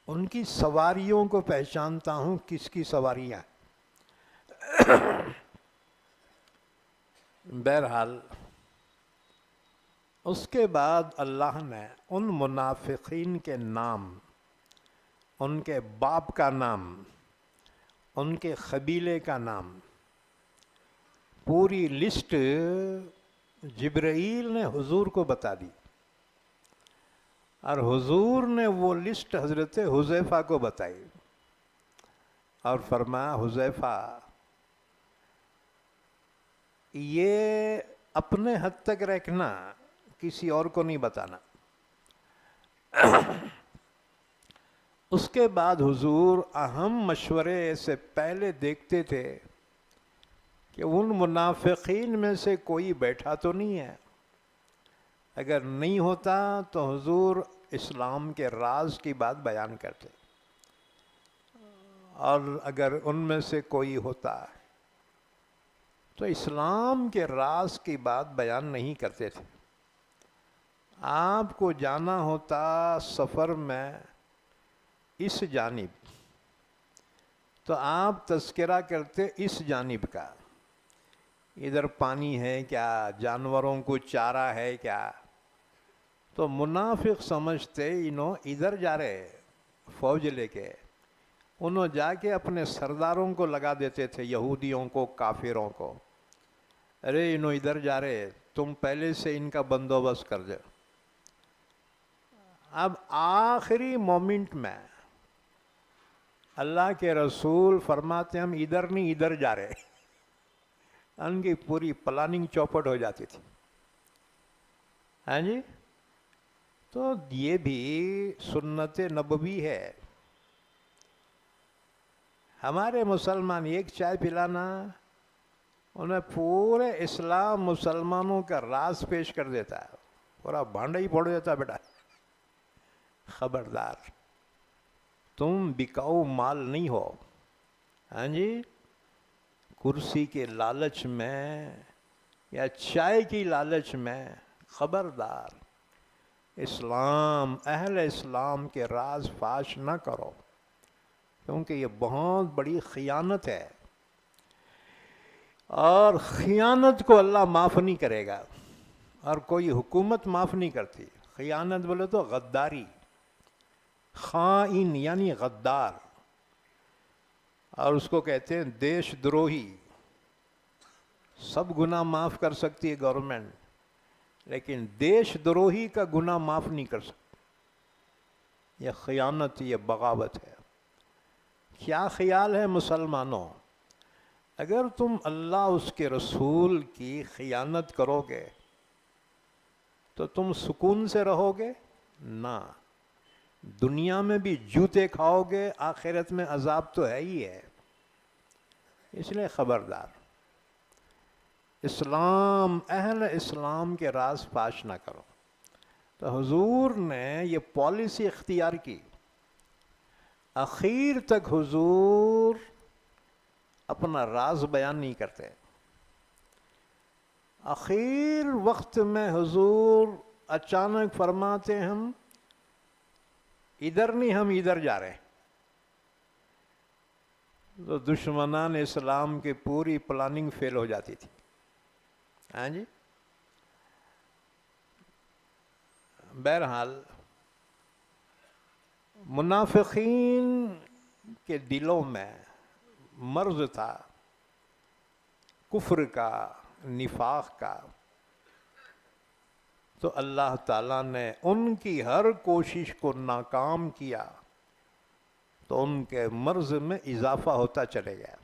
ان کی سواریوں کو پہچانتا ہوں، کس کی سواریاں۔ بہرحال اس کے بعد اللہ نے ان منافقین کے نام، ان کے باپ کا نام ان کے قبیلے کا نام، پوری لسٹ جبرائیل نے حضور کو بتا دی، اور حضور نے وہ لسٹ حضرت حذیفہ کو بتائی اور فرمایا حذیفہ یہ اپنے حد تک رکھنا، کسی اور کو نہیں بتانا۔ اس کے بعد حضور اہم مشورے سے پہلے دیکھتے تھے کہ ان منافقین میں سے کوئی بیٹھا تو نہیں ہے، اگر نہیں ہوتا تو حضور اسلام کے راز کی بات بیان کرتے، اور اگر ان میں سے کوئی ہوتا تو اسلام کے راز کی بات بیان نہیں کرتے تھے۔ آپ کو جانا ہوتا سفر میں اس جانب تو آپ تذکرہ کرتے اس جانب کا، ادھر پانی ہے کیا، جانوروں کو چارہ ہے کیا، تو منافق سمجھتے انہوں ادھر جا رہے فوج لے کے، انہوں جا کے اپنے سرداروں کو لگا دیتے تھے، یہودیوں کو، کافروں کو، ارے انہوں ادھر جا رہے، تم پہلے سے ان کا بندوبست کر دو۔ اب آخری مومنٹ میں اللہ کے رسول فرماتے ہم ادھر نہیں ادھر جا رہے، ان کی پوری پلاننگ چوپٹ ہو جاتی تھی۔ ہاں جی، تو یہ بھی سنت نبوی ہے۔ ہمارے مسلمان ایک چائے پلانا، انہیں پورے اسلام مسلمانوں کا راز پیش کر دیتا ہے، پورا بھانڈا ہی پھوڑ دیتا ہے، بیٹا خبردار تم بکاؤ مال نہیں ہو۔ ہاں جی، کرسی کے لالچ میں یا چائے کی لالچ میں خبردار، اسلام، اہل اسلام کے راز فاش نہ کرو، کیونکہ یہ بہت بڑی خیانت ہے، اور خیانت کو اللہ معاف نہیں کرے گا، اور کوئی حکومت معاف نہیں کرتی۔ خیانت بولے تو غداری، خائن یعنی غدار، اور اس کو کہتے ہیں دیش دروہی۔ سب گناہ معاف کر سکتی ہے گورنمنٹ، لیکن دیش دروہی کا گناہ معاف نہیں کر سکتی۔ یہ خیانت، یہ بغاوت ہے۔ کیا خیال ہے مسلمانوں، اگر تم اللہ اس کے رسول کی خیانت کرو گے تو تم سکون سے رہو گے؟ نہ، دنیا میں بھی جوتے کھاؤ گے، آخرت میں عذاب تو ہے ہی ہے۔ اس لیے خبردار، اسلام، اہل اسلام کے راز فاش نہ کرو۔ تو حضور نے یہ پالیسی اختیار کی، اخیر تک حضور اپنا راز بیان نہیں کرتے۔ اخیر وقت میں حضور اچانک فرماتے ہم ادھر نہیں، ہم ادھر جا رہے ہیں، تو دشمنان اسلام کی پوری پلاننگ فیل ہو جاتی تھی۔ ہاں جی، بہرحال منافقین کے دلوں میں مرض تھا، کفر کا، نفاق کا، تو اللہ تعالیٰ نے ان کی ہر کوشش کو ناکام کیا، تو ان کے مرض میں اضافہ ہوتا چلے گیا۔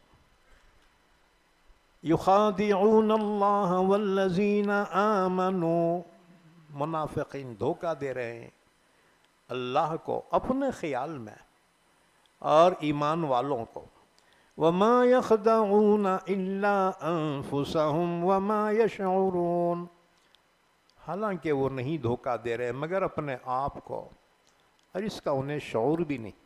یخادعون اللہ والذین آمنوا، منافقین دھوکہ دے رہے ہیں اللہ کو اپنے خیال میں اور ایمان والوں کو۔ وما یخدعون الا انفسهم وما یشعرون، حالانکہ وہ نہیں دھوکہ دے رہے مگر اپنے آپ کو، اور اس کا انہیں شعور بھی نہیں۔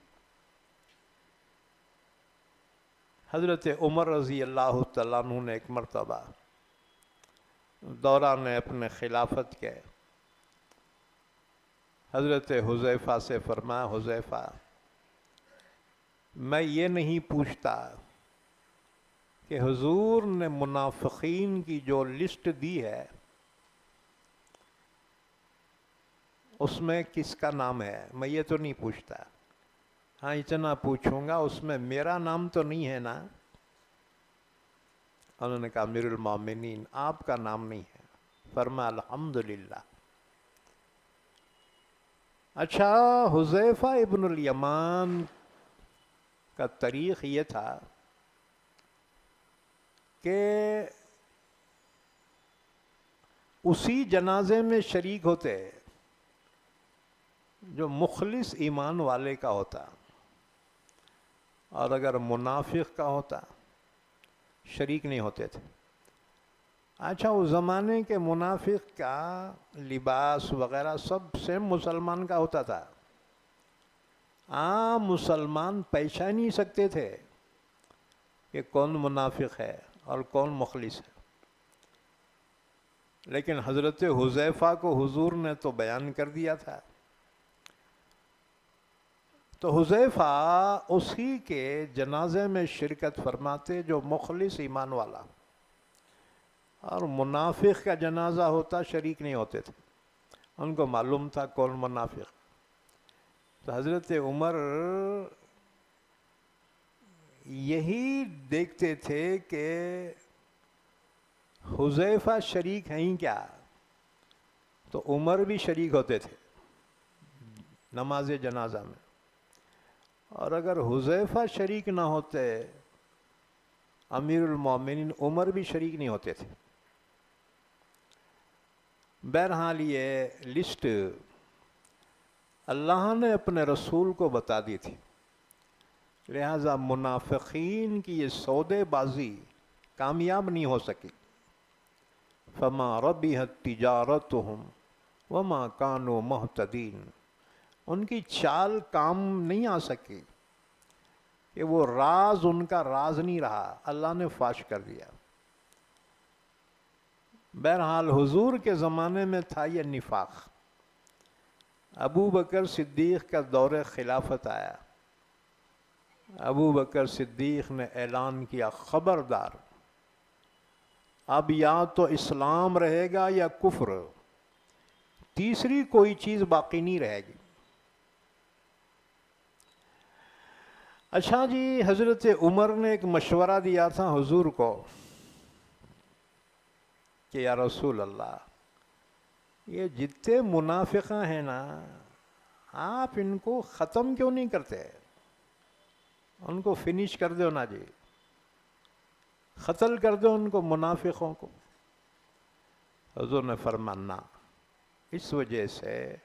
حضرت عمر رضی اللہ تعالیٰ عنہ نے ایک مرتبہ دوران اپنے خلافت کے حضرت حذیفہ سے فرمایا، حذیفہ میں یہ نہیں پوچھتا کہ حضور نے منافقین کی جو لسٹ دی ہے اس میں کس کا نام ہے، میں یہ تو نہیں پوچھتا، ہاں اتنا پوچھوں گا اس میں میرا نام تو نہیں ہے نا؟ انہوں نے کہا امیر المومنین آپ کا نام نہیں ہے۔ فرمایا الحمدللہ۔ اچھا، حذیفہ ابن الیمان کا تاریخ یہ تھا کہ اسی جنازے میں شریک ہوتے جو مخلص ایمان والے کا ہوتا، اور اگر منافق کا ہوتا شریک نہیں ہوتے تھے۔ اچھا، اس زمانے کے منافق کا لباس وغیرہ سب سیم مسلمان کا ہوتا تھا۔ عام مسلمان پہچان نہیں سکتے تھے کہ کون منافق ہے اور کون مخلص ہے، لیکن حضرت حذیفہ کو حضور نے تو بیان کر دیا تھا۔ تو حذیفہ اسی کے جنازے میں شرکت فرماتے جو مخلص ایمان والا، اور منافق کا جنازہ ہوتا شریک نہیں ہوتے تھے، ان کو معلوم تھا کون منافق۔ تو حضرت عمر یہی دیکھتے تھے کہ حذیفہ شریک ہیں کیا، تو عمر بھی شریک ہوتے تھے نماز جنازہ میں، اور اگر حذیفہ شریک نہ ہوتے امیر المومنین عمر بھی شریک نہیں ہوتے تھے۔ بہرحال یہ لسٹ اللہ نے اپنے رسول کو بتا دی تھی، لہذا منافقین کی یہ سودے بازی کامیاب نہیں ہو سکی۔ فما ربحت تجارتہم وما کانوا مہتدین، ان کی چال کام نہیں آ سکی، کہ وہ راز ان کا راز نہیں رہا، اللہ نے فاش کر دیا۔ بہرحال حضور کے زمانے میں تھا یہ نفاق۔ ابو بکر صدیق کا دور خلافت آیا، ابو بکر صدیق نے اعلان کیا خبردار، اب یا تو اسلام رہے گا یا کفر، تیسری کوئی چیز باقی نہیں رہے گی۔ اچھا جی، حضرت عمر نے ایک مشورہ دیا تھا حضور کو کہ یا رسول اللہ، یہ جتنے منافقہ ہیں نا، آپ ان کو ختم کیوں نہیں کرتے؟ ان کو فنش کر دو نا جی، قتل کر دو ان کو، منافقوں کو۔ حضور نے فرمانا اس وجہ سے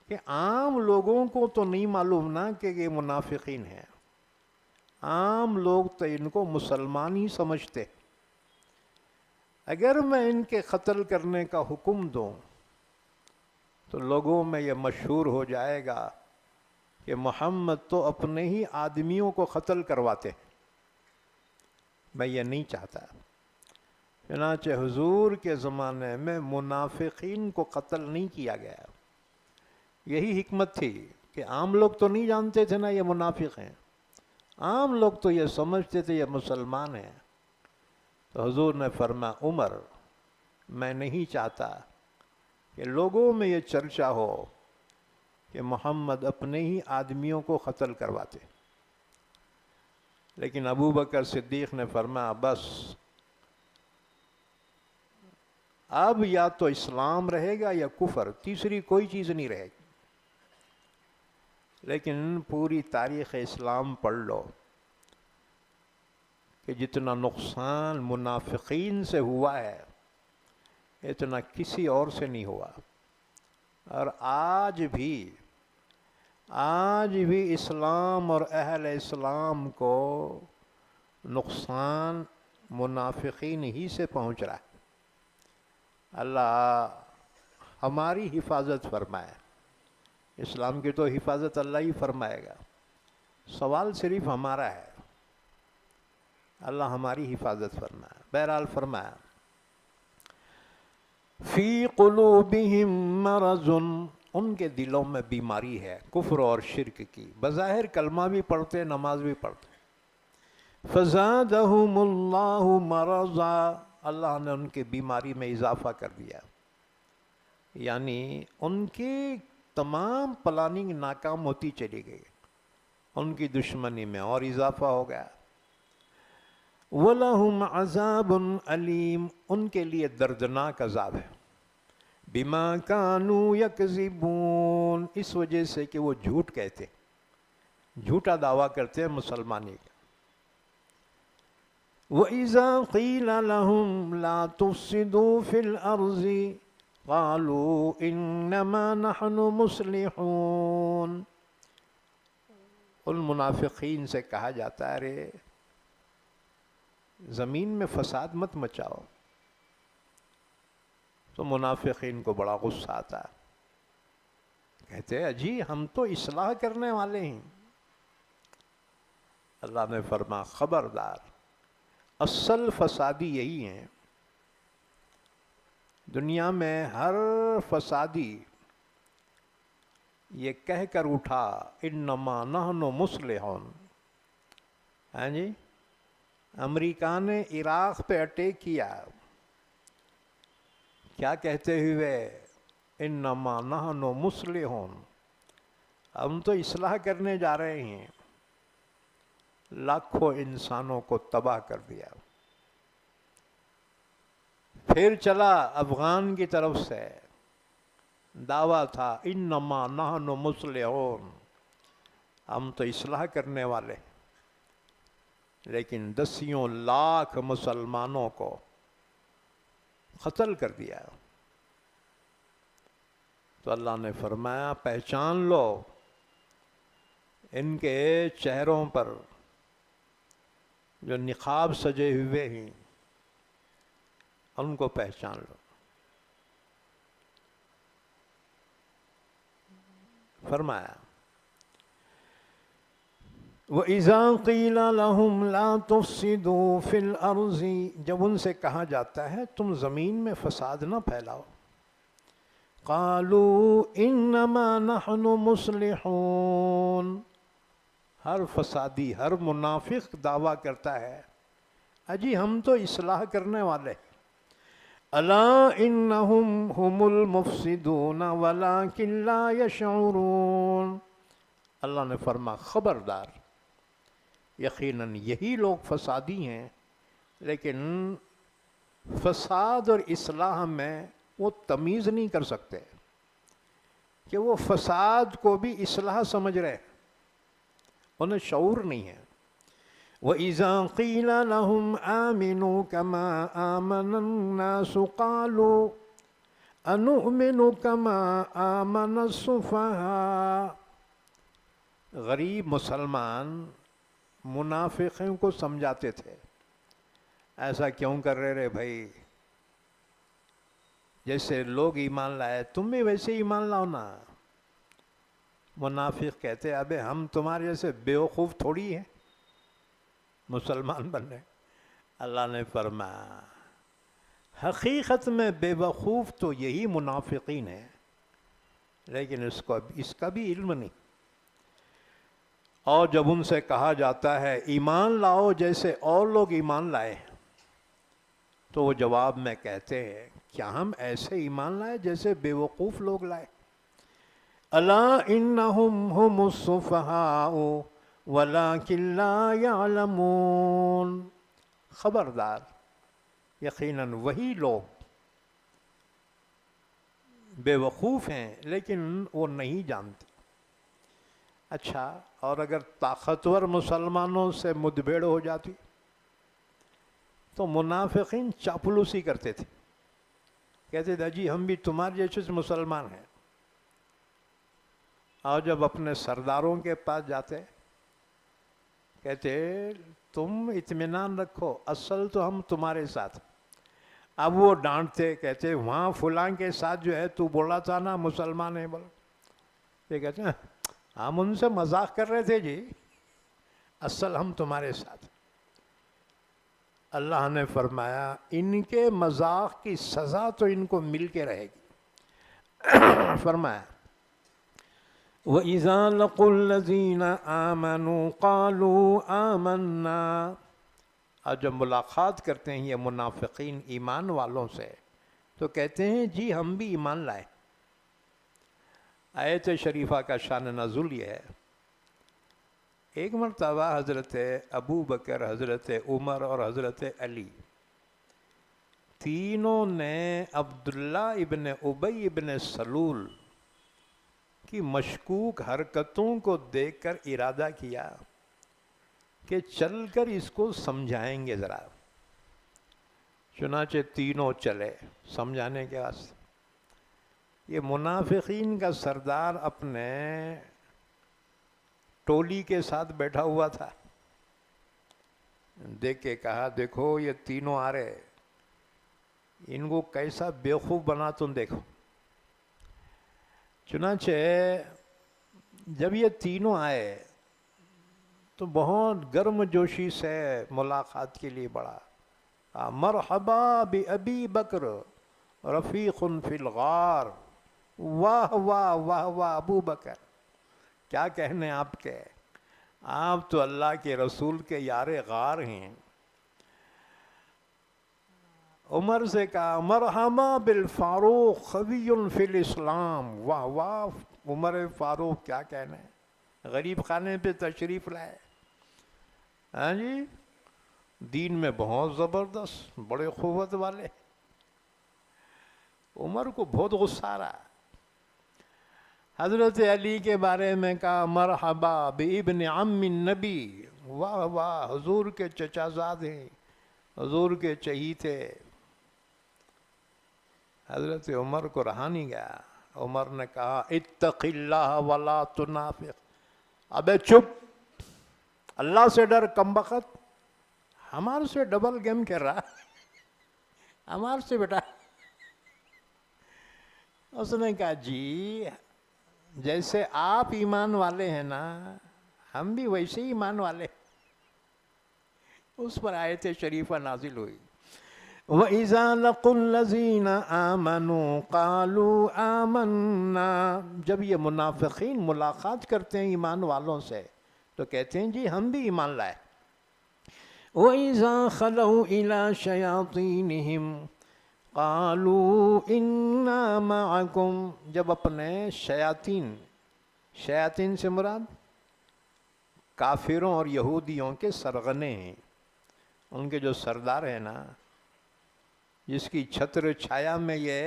کہ عام لوگوں کو تو نہیں معلوم نا کہ یہ منافقین ہیں، عام لوگ تو ان کو مسلمان ہی سمجھتے۔ اگر میں ان کے قتل کرنے کا حکم دوں تو لوگوں میں یہ مشہور ہو جائے گا کہ محمد تو اپنے ہی آدمیوں کو قتل کرواتے ہیں، میں یہ نہیں چاہتا۔ چنانچہ حضور کے زمانے میں منافقین کو قتل نہیں کیا گیا۔ یہی حکمت تھی کہ عام لوگ تو نہیں جانتے تھے نا یہ منافق ہیں، عام لوگ تو یہ سمجھتے تھے یہ مسلمان ہیں۔ تو حضور نے فرمایا عمر، میں نہیں چاہتا کہ لوگوں میں یہ چرچا ہو کہ محمد اپنے ہی آدمیوں کو قتل کرواتے۔ لیکن ابو بکر صدیق نے فرمایا بس، اب یا تو اسلام رہے گا یا کفر، تیسری کوئی چیز نہیں رہے گی۔ لیکن پوری تاریخ اسلام پڑھ لو کہ جتنا نقصان منافقین سے ہوا ہے اتنا کسی اور سے نہیں ہوا، اور آج بھی اسلام اور اہل اسلام کو نقصان منافقین ہی سے پہنچ رہا ہے۔ اللہ ہماری حفاظت فرمائے، اسلام کی تو حفاظت اللہ ہی فرمائے گا، سوال صرف ہمارا ہے، اللہ ہماری حفاظت فرمائے۔ بہرحال فرمایا فی قلوبہم مرض، ان کے دلوں میں بیماری ہے کفر اور شرک کی، بظاہر کلمہ بھی پڑھتے نماز بھی پڑھتے، فزادہم اللہ مرضا، اللہ نے ان کی بیماری میں اضافہ کر دیا، یعنی ان کی تمام پلاننگ ناکام ہوتی چلی گئی۔ ان کی دشمنی میں اور اضافہ ہو گیا۔ وَلَهُمْ عَذَابٌ عَلِيمٌ، ان کے لیے دردناک عذاب ہے، بِمَا كَانُوا يَكْذِبُونَ، اس وجہ سے کہ وہ جھوٹ کہتے، جھوٹا دعویٰ کرتے ہیں مسلمانی کا۔ وَإِذَا قِيلَ لَهُمْ لَا تُفْسِدُوا فِي الْأَرْضِ قَالُوا إِنَّمَا نَحْنُ مُصْلِحُونَ، ان منافقین سے کہا جاتا ہے ارے زمین میں فساد مت مچاؤ، تو منافقین کو بڑا غصہ آتا ہے، کہتے ہیں اجی ہم تو اصلاح کرنے والے ہیں۔ اللہ نے فرمایا خبردار، اصل فسادی یہی ہیں، دنیا میں ہر فسادی یہ کہہ کر اٹھا انما نحن مصلحون، ہاں جی، امریکہ نے عراق پہ اٹیک کیا، کیا کہتے ہوئے انما نحن مصلحون، ہم تو اصلاح کرنے جا رہے ہیں، لاکھوں انسانوں کو تباہ کر دیا۔ پھر چلا افغان کی طرف سے دعویٰ تھا انما نحن مصلحون، ہم تو اصلاح کرنے والے، لیکن دسیوں لاکھ مسلمانوں کو قتل کر دیا۔ تو اللہ نے فرمایا پہچان لو، ان کے چہروں پر جو نقاب سجے ہوئے ہیں ان کو پہچان لو۔ فرمایا وَإِذَا قِيلَ لَهُمْ لَا تُفْسِدُوا فِي الْأَرْضِ، جب ان سے کہا جاتا ہے تم زمین میں فساد نہ پھیلاؤ، قَالُوا إِنَّمَا نَحْنُ مُصْلِحُونَ، ہر فسادی ہر منافق دعویٰ کرتا ہے اجی ہم تو اصلاح کرنے والے، أَلَا إِنَّهُمْ هُمُ الْمُفْسِدُونَ وَلَكِنْ لَا يَشْعُرُونَ، اللہ نے فرما خبردار، یقیناً یہی لوگ فسادی ہیں، لیکن فساد اور اصلاح میں وہ تمیز نہیں کر سکتے کہ وہ فساد کو بھی اصلاح سمجھ رہے، انہیں شعور نہیں ہے۔ وَإِذَا قِيلَ لَهُمْ آمِنُوا كَمَا آمَنَ النَّاسُ قَالُوا أَنُؤْمِنُ كَمَا آمَنَ السُّفَهَاءُ، غریب مسلمان منافقوں کو سمجھاتے تھے ایسا کیوں کر رہے بھائی، جیسے لوگ ایمان لائے تم بھی ویسے ایمان لاؤ نا۔ منافق کہتے ابے ہم تمہارے جیسے بیوقوف تھوڑی ہیں مسلمان بننے۔ اللہ نے فرمایا حقیقت میں بے وقوف تو یہی منافقین ہیں، لیکن اس کا بھی علم نہیں۔ اور جب ان سے کہا جاتا ہے ایمان لاؤ جیسے اور لوگ ایمان لائے، تو وہ جواب میں کہتے ہیں کیا ہم ایسے ایمان لائے جیسے بے وقوف لوگ لائے؟ الا انہم ہم الصفہاء ولکن لا یعلمون، خبردار یقیناً وہی لوگ بے وقوف ہیں لیکن وہ نہیں جانتے۔ اچھا، اور اگر طاقتور مسلمانوں سے مدبھیڑ ہو جاتی تو منافقین چاپلوسی کرتے تھے، کہتے تھے جی ہم بھی تمہارے جیسے مسلمان ہیں، اور جب اپنے سرداروں کے پاس جاتے کہتے تم اطمینان رکھو اصل تو ہم تمہارے ساتھ، اب وہ ڈانٹتے کہتے وہاں فلاں کے ساتھ جو ہے تو بولا تھا نا مسلمان ہے، بول یہ کہتے ہیں ہم ان سے مذاق کر رہے تھے جی، اصل ہم تمہارے ساتھ۔ اللہ نے فرمایا ان کے مذاق کی سزا تو ان کو مل کے رہے گی۔ فرمایا وَإِذَا لَقُوا الَّذِينَ آمَنُوا قَالُوا آمَنَّا، اور جب ملاقات کرتے ہیں یہ منافقین ایمان والوں سے تو کہتے ہیں جی ہم بھی ایمان لائے۔ آیت شریفہ کا شان نزول یہ ہے ایک مرتبہ حضرت ابو بکر، حضرت عمر اور حضرت علی تینوں نے عبداللہ ابن ابی ابن سلول کی مشکوک حرکتوں کو دیکھ کر ارادہ کیا کہ چل کر اس کو سمجھائیں گے ذرا۔ چنانچہ تینوں چلے سمجھانے کے واسطے۔ یہ منافقین کا سردار اپنے ٹولی کے ساتھ بیٹھا ہوا تھا، دیکھ کے کہا دیکھو یہ تینوں آ رہے، ان کو کیسا بیوقوف بنا تم دیکھو۔ چنانچہ جب یہ تینوں آئے تو بہت گرم جوشی سے ملاقات کے لیے بڑھا، مرحبا بأبی بکر رفیق فی الغار، واہ واہ واہ واہ ابو بکر، کیا کہنے آپ کے، آپ تو اللہ کے رسول کے یار غار ہیں۔ عمر سے کہا مرحبا بالفاروق خوی فی الاسلام، واہ واہ عمر فاروق، کیا کہنے، غریب خانے پہ تشریف لائے، ہاں جی، دین میں بہت زبردست، بڑے قوت والے۔ عمر کو بہت غصہ آ رہا۔ حضرت علی کے بارے میں کہا مرحبا بابن عم النبی، واہ واہ حضور کے چچا زاد ہیں، حضور کے چہیتے۔ حضرت عمر کو رہا نہیں گیا، عمر نے کہا اتق اللہ ولا تنافق، ابے چپ، اللہ سے ڈر کمبخت، ہمارے سے ڈبل گیم کر رہا، ہمارے سے بیٹا۔ اس نے کہا جی جیسے آپ ایمان والے ہیں نا، ہم بھی ویسے ہی ایمان والے۔ اس پر آیت شریفہ نازل ہوئی، وَإِذَا لَقُوا الَّذِينَ آمَنُوا قَالُوا آمَنَّا، جب یہ منافقین ملاقات کرتے ہیں ایمان والوں سے تو کہتے ہیں جی ہم بھی ایمان لائے۔ وَإِذَا خَلَوْا إِلَى شَيَاطِينِهِمْ قَالُوا إِنَّا مَعَكُمْ، جب اپنے شیاطین سے مراد کافروں اور یہودیوں کے سرغنے ہیں، ان کے جو سردار ہیں نا، جس کی چھتر چھایا میں یہ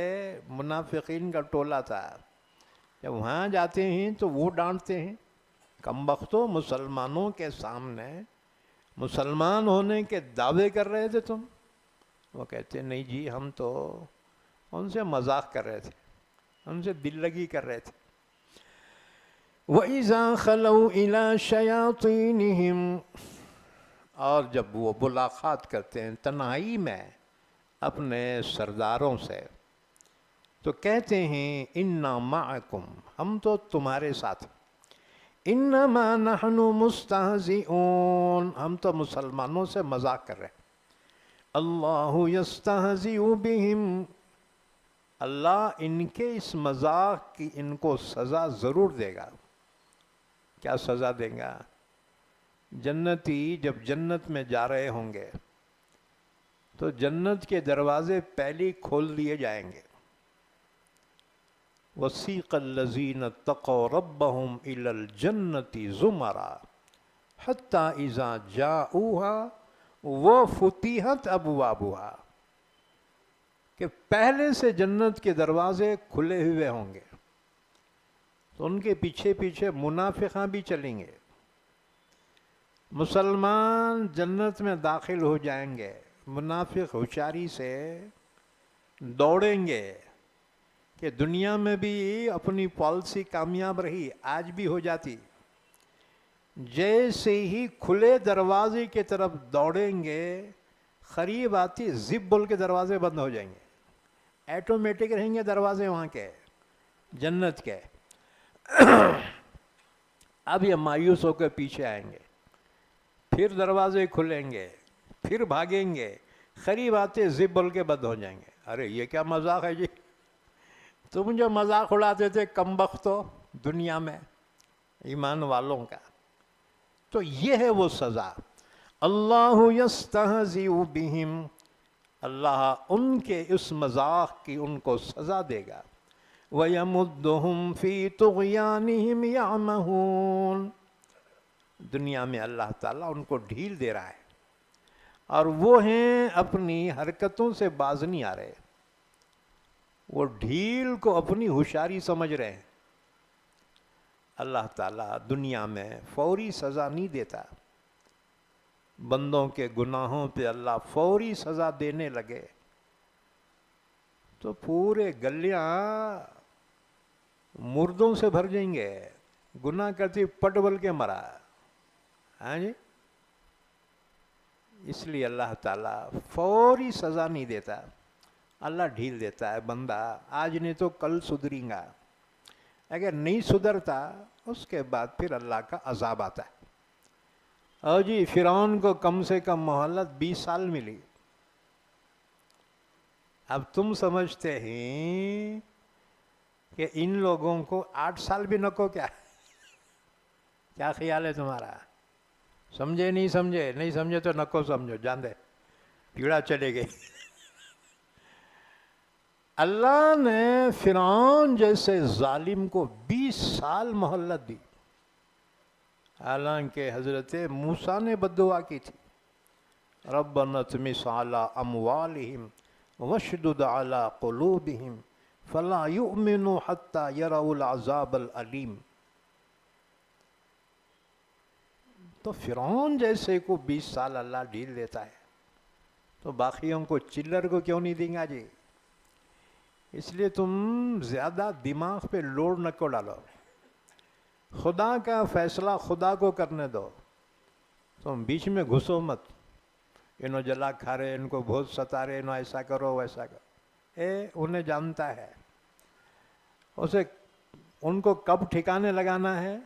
منافقین کا ٹولہ تھا، جب وہاں جاتے ہیں تو وہ ڈانٹتے ہیں، کمبختو مسلمانوں کے سامنے مسلمان ہونے کے دعوے کر رہے تھے تم؟ وہ کہتے نہیں جی ہم تو ان سے مذاق کر رہے تھے، ان سے دل لگی کر رہے تھے۔ وَإِذَا خَلَوْا إِلَى شَيَاطِينِهِمْ، اور جب وہ ملاقات کرتے ہیں تنہائی میں اپنے سرداروں سے تو کہتے ہیں اِنَّا مَعَكُمْ، ہم تو تمہارے ساتھ، اِنَّمَا نَحْنُ مُسْتَهْزِئُونَ، ہم تو مسلمانوں سے مذاق کر رہے ہیں۔ اللہ یستہزئ بہم، اللہ ان کے اس مذاق کی ان کو سزا ضرور دے گا۔ کیا سزا دے گا؟ جنتی جب جنت میں جا رہے ہوں گے تو جنت کے دروازے پہلے کھول دیے جائیں گے۔ وَسِيقَ الَّذِينَ اتَّقَوْا رَبَّهُمْ إِلَى الْجَنَّةِ زُمَرًا حَتَّى إِذَا جَاءُوهَا وَفُتِحَتْ أَبْوَابُهَا، کہ پہلے سے جنت کے دروازے کھلے ہوئے ہوں گے تو ان کے پیچھے پیچھے منافقاں بھی چلیں گے، مسلمان جنت میں داخل ہو جائیں گے، منافق ہوشیاری سے دوڑیں گے کہ دنیا میں بھی اپنی پالیسی کامیاب رہی، آج بھی ہو جاتی، جیسے ہی کھلے دروازے کی طرف دوڑیں گے قریب آتی زب بول کے دروازے بند ہو جائیں گے، ایٹومیٹک رہیں گے دروازے وہاں کے جنت کے۔ اب یہ مایوس ہو کے پیچھے آئیں گے، پھر دروازے کھلیں گے، پھر بھاگیں گے، قریب آتے زب بول کے بند ہو جائیں گے۔ ارے یہ کیا مذاق ہے جی، تم جو مذاق اڑاتے تھے کم بختو دنیا میں ایمان والوں کا، تو یہ ہے وہ سزا۔ اللہ یستہزئ بہم، اللہ ان کے اس مذاق کی ان کو سزا دے گا۔ وَيَمُدُّهُمْ فِي طُغْيَانِهِمْ يَعْمَهُونَ، دنیا میں اللہ تعالیٰ ان کو ڈھیل دے رہا ہے، اور وہ ہیں اپنی حرکتوں سے باز نہیں آ رہے، وہ ڈھیل کو اپنی ہوشیاری سمجھ رہے ہیں۔ اللہ تعالیٰ دنیا میں فوری سزا نہیں دیتا، بندوں کے گناہوں پہ اللہ فوری سزا دینے لگے تو پورے گلیاں مردوں سے بھر جائیں گے، گناہ کرتی پٹ بل کے مرا۔ ہاں جی، اس لیے اللہ تعالیٰ فوری سزا نہیں دیتا، اللہ ڈھیل دیتا ہے، بندہ آج نہیں تو کل سدھریں گا، اگر نہیں سدھرتا اس کے بعد پھر اللہ کا عذاب آتا ہے۔ اور جی فرعون کو کم سے کم مہلت 20 سال ملی، اب تم سمجھتے ہیں کہ ان لوگوں کو 8 سال بھی نہ کو کیا؟ کیا خیال ہے تمہارا؟ سمجھے نہیں سمجھے؟ نہیں سمجھے تو نہ کو سمجھو، جان دے پیڑا چلے گئی۔ اللہ نے فرعون جیسے ظالم کو 20 سال مہلت دی، حالانکہ حضرت موسیٰ نے بددعا کی تھی، ربنا اطمس علی اموالہم واشدد علی قلوبہم فلا یؤمنوا حتی یروا العذاب العلیم۔ تو فرعون جیسے کو 20 سال اللہ ڈھیل دیتا ہے تو باقیوں کو چلر کو کیوں نہیں دیں گا جی؟ اس لیے تم زیادہ دماغ پہ لوڈ نہ کو ڈالو، خدا کا فیصلہ خدا کو کرنے دو، تم بیچ میں گھسو مت، انہوں جلا کھا رہے، ان کو بہت ستا رہے، انہوں ایسا کرو ویسا کرو، انہیں جانتا ہے اسے، ان کو کب ٹھکانے لگانا ہے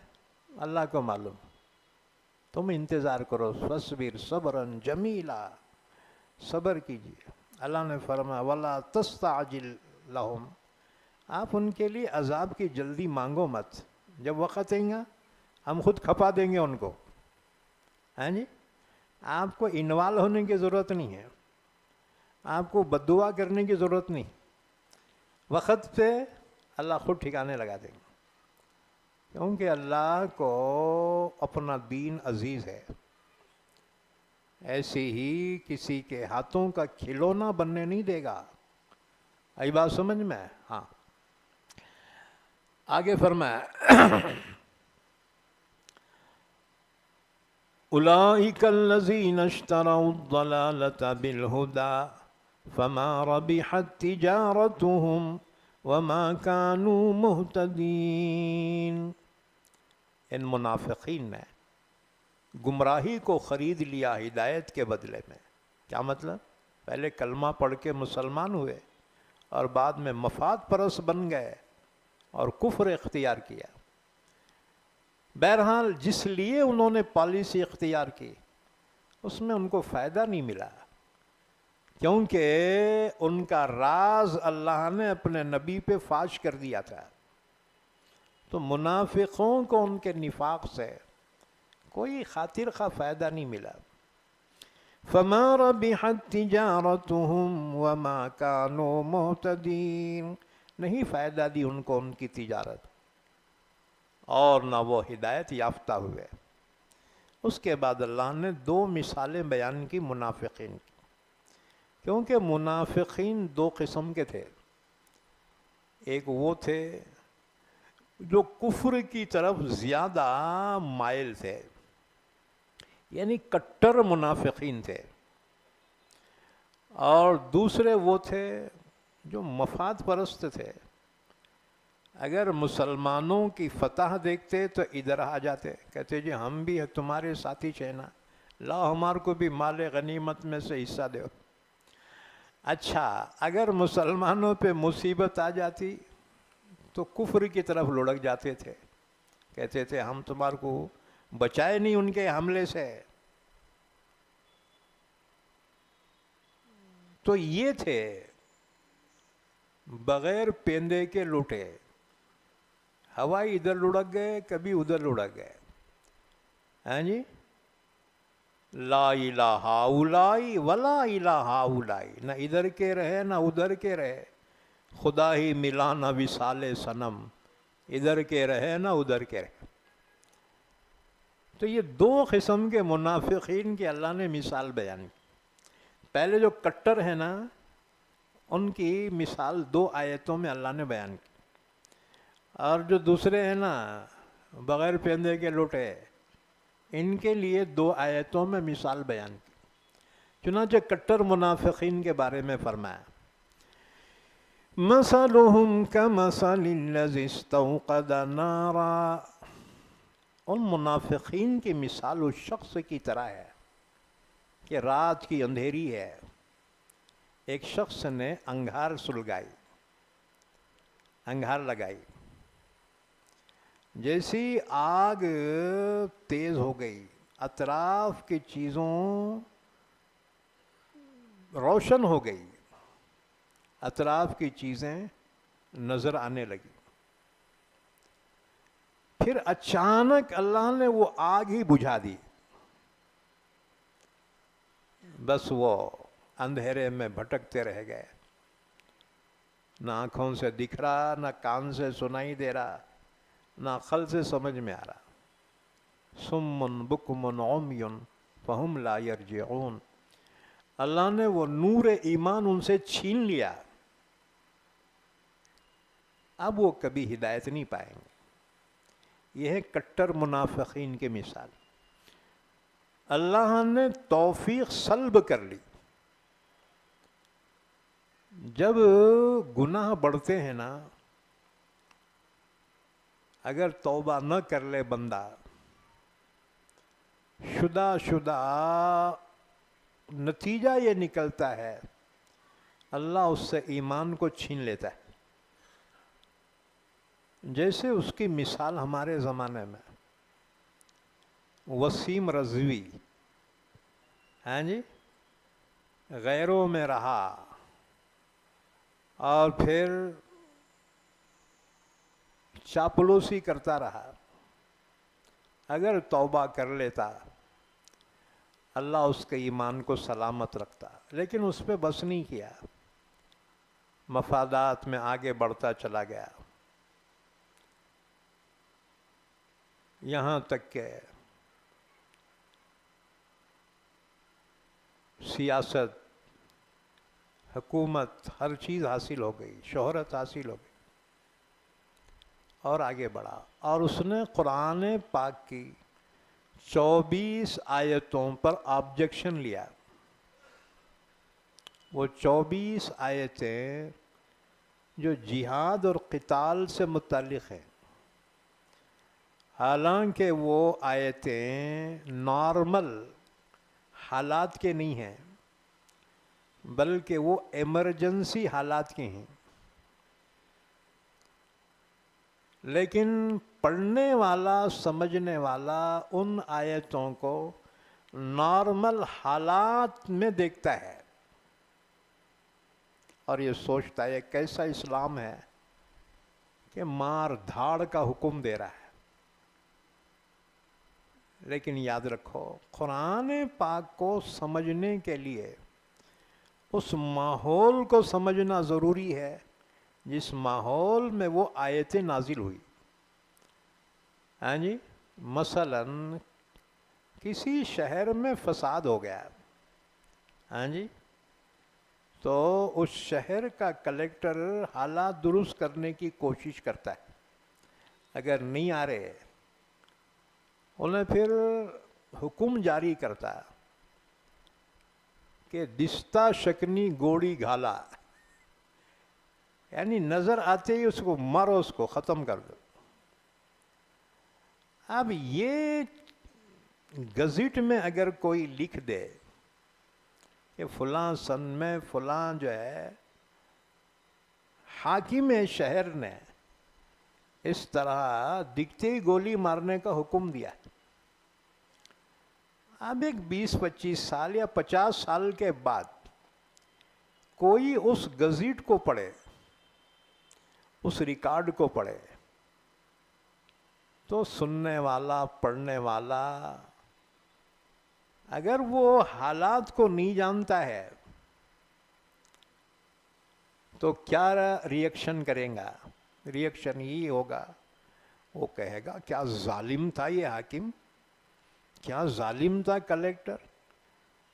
اللہ کو معلوم۔ تم انتظار کرو، فاصبر صبرا جمیلا، صبر کیجیے۔ اللہ نے فرمایا ولا تستعجل لہم، آپ ان کے لیے عذاب کی جلدی مانگو مت، جب وقت آئے گا ہم خود کھپا دیں گے ان کو۔ ہاں جی، آپ کو انوالو ہونے کی ضرورت نہیں ہے، آپ کو بددعا کرنے کی ضرورت نہیں، وقت پہ اللہ خود ٹھکانے لگا دیں گے، کیونکہ اللہ کو اپنا دین عزیز ہے، ایسے ہی کسی کے ہاتھوں کا کھلونا بننے نہیں دے گا۔ آئی بات سمجھ میں؟ ہاں، آگے فرمایا اولئک الذین اشتروا الضلالة بالہدى فما ربحت تجارتهم وما كانوا مہتدین۔ ان منافقین نے گمراہی کو خرید لیا ہدایت کے بدلے میں۔ کیا مطلب؟ پہلے کلمہ پڑھ کے مسلمان ہوئے اور بعد میں مفاد پرست بن گئے اور کفر اختیار کیا۔ بہرحال جس لیے انہوں نے پالیسی اختیار کی اس میں ان کو فائدہ نہیں ملا، کیونکہ ان کا راز اللہ نے اپنے نبی پہ فاش کر دیا تھا، تو منافقوں کو ان کے نفاق سے کوئی خاطر خواہ فائدہ نہیں ملا۔ فما ربحت تجارتهم وما كانوا مہتدین، نہیں فائدہ دی ان کو ان کی تجارت، اور نہ وہ ہدایت یافتہ ہوئے۔ اس کے بعد اللہ نے 2 مثالیں بیان کی منافقین کی، کیونکہ منافقین 2 قسم کے تھے، ایک وہ تھے جو کفر کی طرف زیادہ مائل تھے، یعنی کٹر منافقین تھے، اور دوسرے وہ تھے جو مفاد پرست تھے، اگر مسلمانوں کی فتح دیکھتے تو ادھر آ جاتے، کہتے جی ہم بھی تمہارے ساتھی چہنا، لاؤ ہمارے کو بھی مال غنیمت میں سے حصہ دو۔ اچھا، اگر مسلمانوں پہ مصیبت آ جاتی تو کفر کی طرف لڑک جاتے تھے، کہتے تھے ہم تمہارے کو بچائے نہیں ان کے حملے سے۔ تو یہ تھے بغیر پیندے کے لوٹے، ہوائی ادھر لڑک گئے کبھی ادھر لڑک گئے۔ ہاں جی، لا الہ ہؤلاء ولا الہ ہؤلاء، نہ ادھر کے رہے نہ ادھر کے رہے، خدا ہی ملا نہ وصال صنم، ادھر کے رہے نہ ادھر کے رہے۔ تو یہ دو قسم کے منافقین کی اللہ نے مثال بیان کی. پہلے جو کٹر ہے نا ان کی مثال 2 آیتوں میں اللہ نے بیان کی, اور جو دوسرے ہیں نا بغیر پیندے کے لوٹے, ان کے لیے 2 آیتوں میں مثال بیان کی. چنانچہ کٹر منافقین کے بارے میں فرمایا مثلهم كمثل الذي استوقد نارا, ان منافقین کی مثال اس شخص کی طرح ہے کہ رات کی اندھیری ہے, ایک شخص نے انگار سلگائی, انگار لگائی, جیسی آگ تیز ہو گئی, اطراف کی چیزوں روشن ہو گئی, اطراف کی چیزیں نظر آنے لگی. پھر اچانک اللہ نے وہ آگ ہی بجھا دی, بس وہ اندھیرے میں بھٹکتے رہ گئے, نہ آنکھوں سے دکھ رہا, نہ کان سے سنائی دے رہا, نہ عقل سے سمجھ میں آ رہا. صم بکم عمی فہم لا یرجعون, اللہ نے وہ نور ایمان ان سے چھین لیا, اب وہ کبھی ہدایت نہیں پائیں گے. یہ ہے کٹر منافقین کی مثال. اللہ نے توفیق سلب کر لی. جب گناہ بڑھتے ہیں نا, اگر توبہ نہ کر لے بندہ, شدہ نتیجہ یہ نکلتا ہے اللہ اس سے ایمان کو چھین لیتا ہے. جیسے اس کی مثال ہمارے زمانے میں وسیم رضوی, ہاں جی, غیروں میں رہا اور پھر چاپلوسی کرتا رہا. اگر توبہ کر لیتا اللہ اس کے ایمان کو سلامت رکھتا, لیکن اس پہ بس نہیں کیا, مفادات میں آگے بڑھتا چلا گیا, یہاں تک کہ سیاست, حکومت, ہر چیز حاصل ہو گئی, شہرت حاصل ہو گئی, اور آگے بڑھا. اور اس نے قرآن پاک کی 24 آیتوں پر آبجیکشن لیا. وہ 24 آیتیں جو جہاد اور قتال سے متعلق ہیں, حالانکہ وہ آیتیں نارمل حالات کے نہیں ہیں, بلکہ وہ ایمرجنسی حالات کے ہیں. لیکن پڑھنے والا, سمجھنے والا ان آیتوں کو نارمل حالات میں دیکھتا ہے اور یہ سوچتا ہے کیسا اسلام ہے کہ مار دھاڑ کا حکم دے رہا ہے. لیکن یاد رکھو, قرآن پاک کو سمجھنے کے لیے اس ماحول کو سمجھنا ضروری ہے جس ماحول میں وہ آیتیں نازل ہوئی. ہاں جی, مثلاً کسی شہر میں فساد ہو گیا, ہاں جی, تو اس شہر کا کلیکٹر حالات درست کرنے کی کوشش کرتا ہے. اگر نہیں آ رہے انہیں پھر حکم جاری کرتا ہے کہ دستہ شکنی گوڑی گھالا, یعنی نظر آتے ہی اس کو مارو, اس کو ختم کر دو. اب یہ گزٹ میں اگر کوئی لکھ دے کہ فلاں سن میں فلاں جو ہے حاکم شہر نے اس طرح دکھتے ہی گولی مارنے کا حکم دیا, اب ایک 20-25 سال یا 50 سال کے بعد کوئی اس گزٹ کو پڑھے, اس ریکارڈ کو پڑھے, تو سننے والا, پڑھنے والا اگر وہ حالات کو نہیں جانتا ہے تو کیا ری ایکشن کرے گا؟ ری ایکشن ہی ہوگا, وہ کہے گا کیا ظالم تھا یہ حاکم, کیا ظالم تھا کلیکٹر،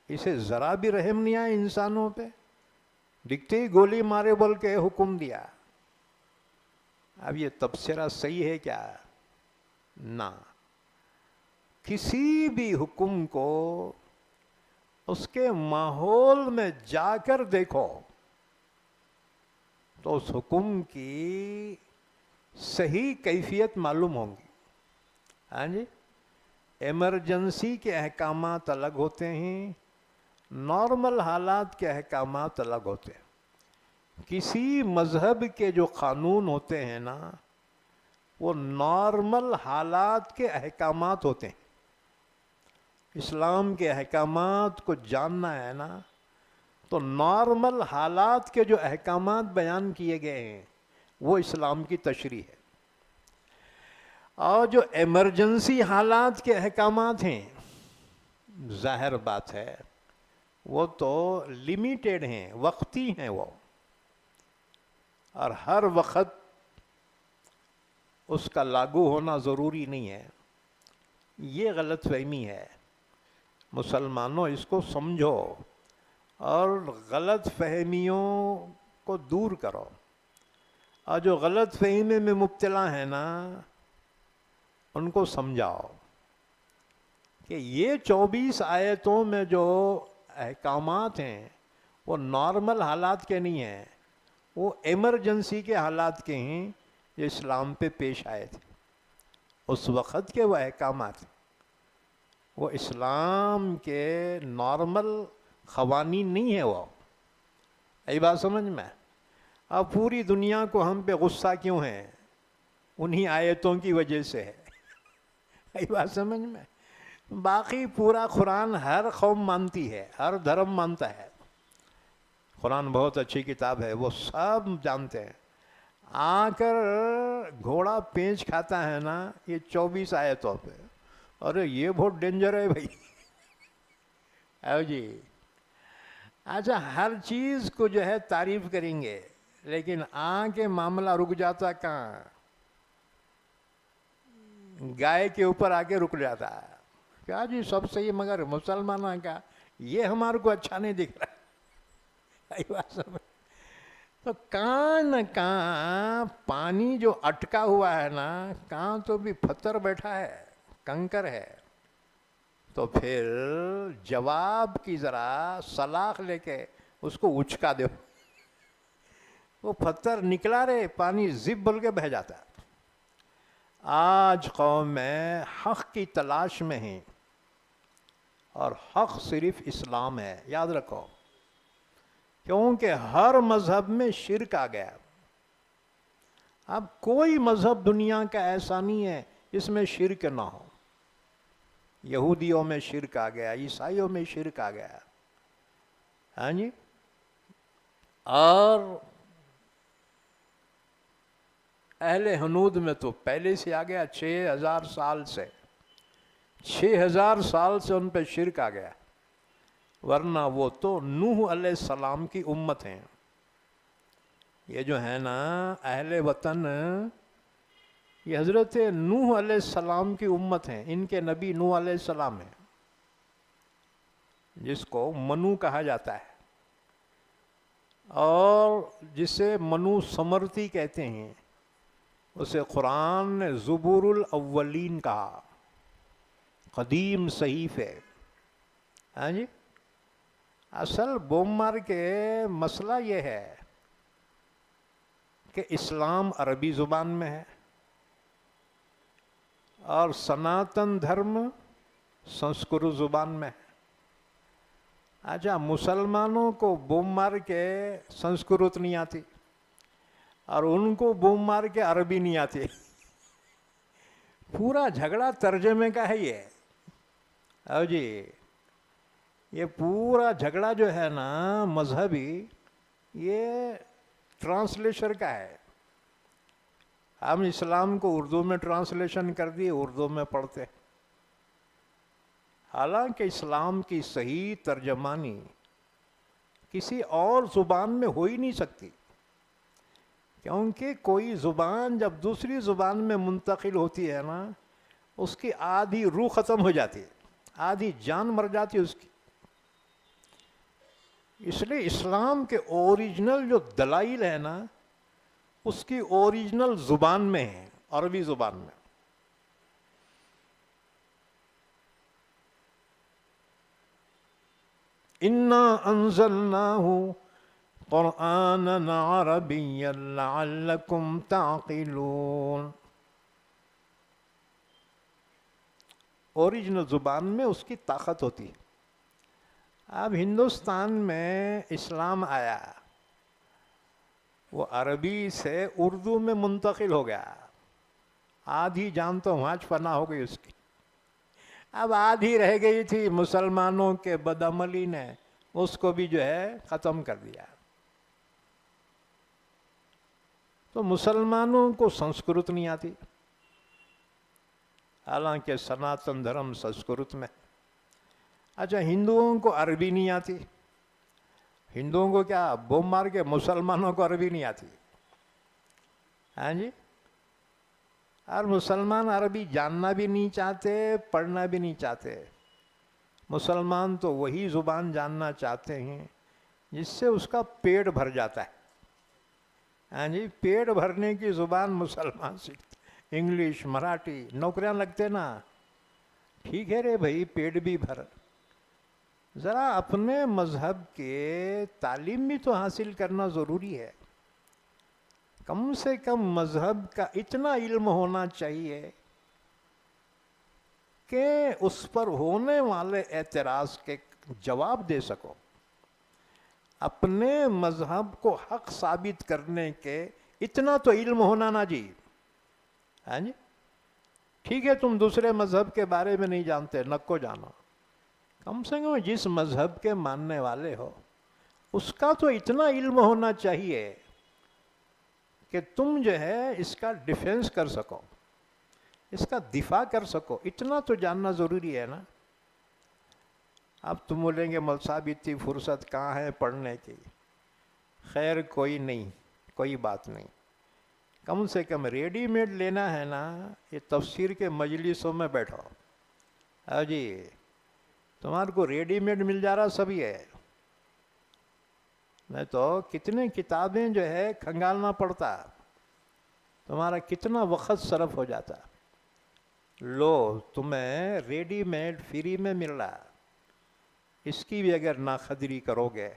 اسے ذرا بھی رحم نہیں آیا انسانوں پہ، دکھتے ہی گولی مارے بول کے حکم دیا۔ اب یہ تبصرہ صحیح ہے کیا؟ نہ، کسی بھی حکم کو اس کے ماحول میں جا کر دیکھو تو اس حکم کی صحیح کیفیت معلوم ہوگی۔ ہاں جی، ایمرجنسی کے احکامات الگ ہوتے ہیں، نارمل حالات کے احکامات الگ ہوتے ہیں۔ کسی مذہب کے جو قانون ہوتے ہیں نا، وہ نارمل حالات کے احکامات ہوتے ہیں۔ اسلام کے احکامات کو جاننا ہے نا، تو نارمل حالات کے جو احکامات بیان کیے گئے ہیں وہ اسلام کی تشریح ہے، اور جو ایمرجنسی حالات کے احکامات ہیں ظاہر بات ہے وہ تو لمیٹیڈ ہیں، وقتی ہیں وہ، اور ہر وقت اس کا لاگو ہونا ضروری نہیں ہے۔ یہ غلط فہمی ہے، مسلمانوں اس کو سمجھو اور غلط فہمیوں کو دور کرو، اور جو غلط فہمی میں مبتلا ہیں نا ان کو سمجھاؤ کہ یہ 24 آیتوں میں جو احکامات ہیں وہ نارمل حالات کے نہیں ہیں، وہ ایمرجنسی کے حالات کے ہیں جو اسلام پہ پیش آئے تھے اس وقت کے وہ احکامات، وہ اسلام کے نارمل قوانین نہیں ہے وہ۔ ای بات سمجھ میں؟ اب پوری دنیا کو ہم پہ غصہ کیوں ہے؟ انہی آیتوں کی وجہ سے ہے۔ ای بات سمجھ میں؟ باقی پورا قرآن ہر قوم مانتی ہے، ہر دھرم مانتا ہے، قرآن بہت اچھی کتاب ہے، وہ سب جانتے ہیں۔ آ کر گھوڑا پینچ کھاتا ہے نا یہ 24 آیتوں پہ، ارے یہ بہت ڈینجر ہے بھائی۔ او جی، اچھا ہر چیز کو جو ہے تعریف کریں گے، لیکن کے معاملہ رک جاتا کہاں؟ گائے کے اوپر آ کے رک جاتا ہے، کیا جی سب صحیح مگر مسلمانوں کا یہ ہمارے کو اچھا نہیں دکھ رہا۔ تو کہاں نہ کہاں پانی جو اٹکا ہوا ہے نا، کہاں تو بھی پتھر بیٹھا ہے، کنکر ہے، تو پھر جواب کی ذرا سلاخ لے کے اس کو اچکا دو، وہ پتھر نکلا رہے، پانی زب بول کے بہہ جاتا۔ آج قوم میں حق کی تلاش میں ہیں، اور حق صرف اسلام ہے، یاد رکھو، کیونکہ ہر مذہب میں شرک آ گیا۔ اب کوئی مذہب دنیا کا ایسا نہیں ہے جس میں شرک نہ ہو۔ یہودیوں میں شرک آ گیا، عیسائیوں میں شرک آ گیا، ہاں جی، اور اہل ہنود میں تو پہلے سے آ گیا، 6000 سال سے، 6000 سال سے ان پہ شرک آ گیا، ورنہ وہ تو نوح علیہ السلام کی امت ہیں۔ یہ جو ہے نا اہل وطن، یہ حضرت نوح علیہ السلام کی امت ہیں، ان کے نبی نوح علیہ السلام ہیں، جس کو منو کہا جاتا ہے، اور جسے منو سمرتی کہتے ہیں، اسے قرآن نے زبور الاولین کہا، قدیم صحیفے۔ ہاں جی، اصل بوم مار کے مسئلہ یہ ہے کہ اسلام عربی زبان میں ہے، اور سناتن دھرم سنسکرت زبان میں ہے۔ اچھا مسلمانوں کو بوم مار کے سنسکرت نہیں آتی، اور ان کو بوم مار کے عربی نہیں آتی۔ پورا جھگڑا ترجمے کا ہے یہ۔ او جی، یہ پورا جھگڑا جو ہے نا مذہبی، یہ ٹرانسلیشن کا ہے۔ ہم اسلام کو اردو میں ٹرانسلیشن کر دیے، اردو میں پڑھتے، حالانکہ اسلام کی صحیح ترجمانی کسی اور زبان میں ہو ہی نہیں سکتی، کیونکہ کوئی زبان جب دوسری زبان میں منتقل ہوتی ہے نا، اس کی آدھی روح ختم ہو جاتی ہے۔ آدھی جان مر جاتی اس کی. اس لیے اسلام کے اوریجنل جو دلائل ہے نا اس کی اوریجنل زبان میں ہے، عربی زبان میں. اِنَّا أَنزَلْنَاهُ قُرْآنًا عَرَبِيًّا لَعَلَّكُمْ تَعْقِلُونَ. اوریجنل زبان میں اس کی طاقت ہوتی ہے. اب ہندوستان میں اسلام آیا، وہ عربی سے اردو میں منتقل ہو گیا، آدھی جان تو وہاں فنا ہو گئی اس کی. اب آدھی رہ گئی تھی، مسلمانوں کے بدعملی نے اس کو بھی جو ہے ختم کر دیا. تو مسلمانوں کو سنسکرت نہیں آتی، حالانکہ سناتن دھرم سنسکرت میں. اچھا ہندوؤں کو عربی نہیں آتی، ہندوؤں کو کیا بم مار کے مسلمانوں کو عربی نہیں آتی. ہاں جی. اور مسلمان عربی جاننا بھی نہیں چاہتے، پڑھنا بھی نہیں چاہتے. مسلمان تو وہی زبان جاننا چاہتے ہیں جس سے اس کا پیٹ بھر جاتا ہے. ہاں جی. پیٹ بھرنے کی زبان مسلمان سیکھتے. انگلش، مراٹھی، نوکریاں لگتے نا، ٹھیک ہے رے بھائی پیٹ بھی بھر. ذرا اپنے مذہب کے تعلیم بھی تو حاصل کرنا ضروری ہے. کم سے کم مذہب کا اتنا علم ہونا چاہیے کہ اس پر ہونے والے اعتراض کے جواب دے سکو. اپنے مذہب کو حق ثابت کرنے کے اتنا تو علم ہونا نا جی. ہاں جی. ٹھیک ہے تم دوسرے مذہب کے بارے میں نہیں جانتے، نکو جانو. کم سے کم جس مذہب کے ماننے والے ہو اس کا تو اتنا علم ہونا چاہیے کہ تم جو ہے اس کا ڈیفینس کر سکو، اس کا دفاع کر سکو. اتنا تو جاننا ضروری ہے نا. اب تم بولیں گے مول صاحب اتنی فرصت کہاں ہے پڑھنے کی. خیر کوئی نہیں، کوئی بات نہیں. کم سے کم ریڈی میڈ لینا ہے نا، یہ تفسیر کے مجلسوں میں بیٹھو. ہاں جی. تمہارے کو ریڈی میڈ مل جا رہا سب یہ ہے. میں تو کتنے کتابیں جو ہے کھنگالنا پڑتا، تمہارا کتنا وقت صرف ہو جاتا. لو تمہیں ریڈی میڈ فری میں مل رہا، اس کی بھی اگر ناقدری کرو گے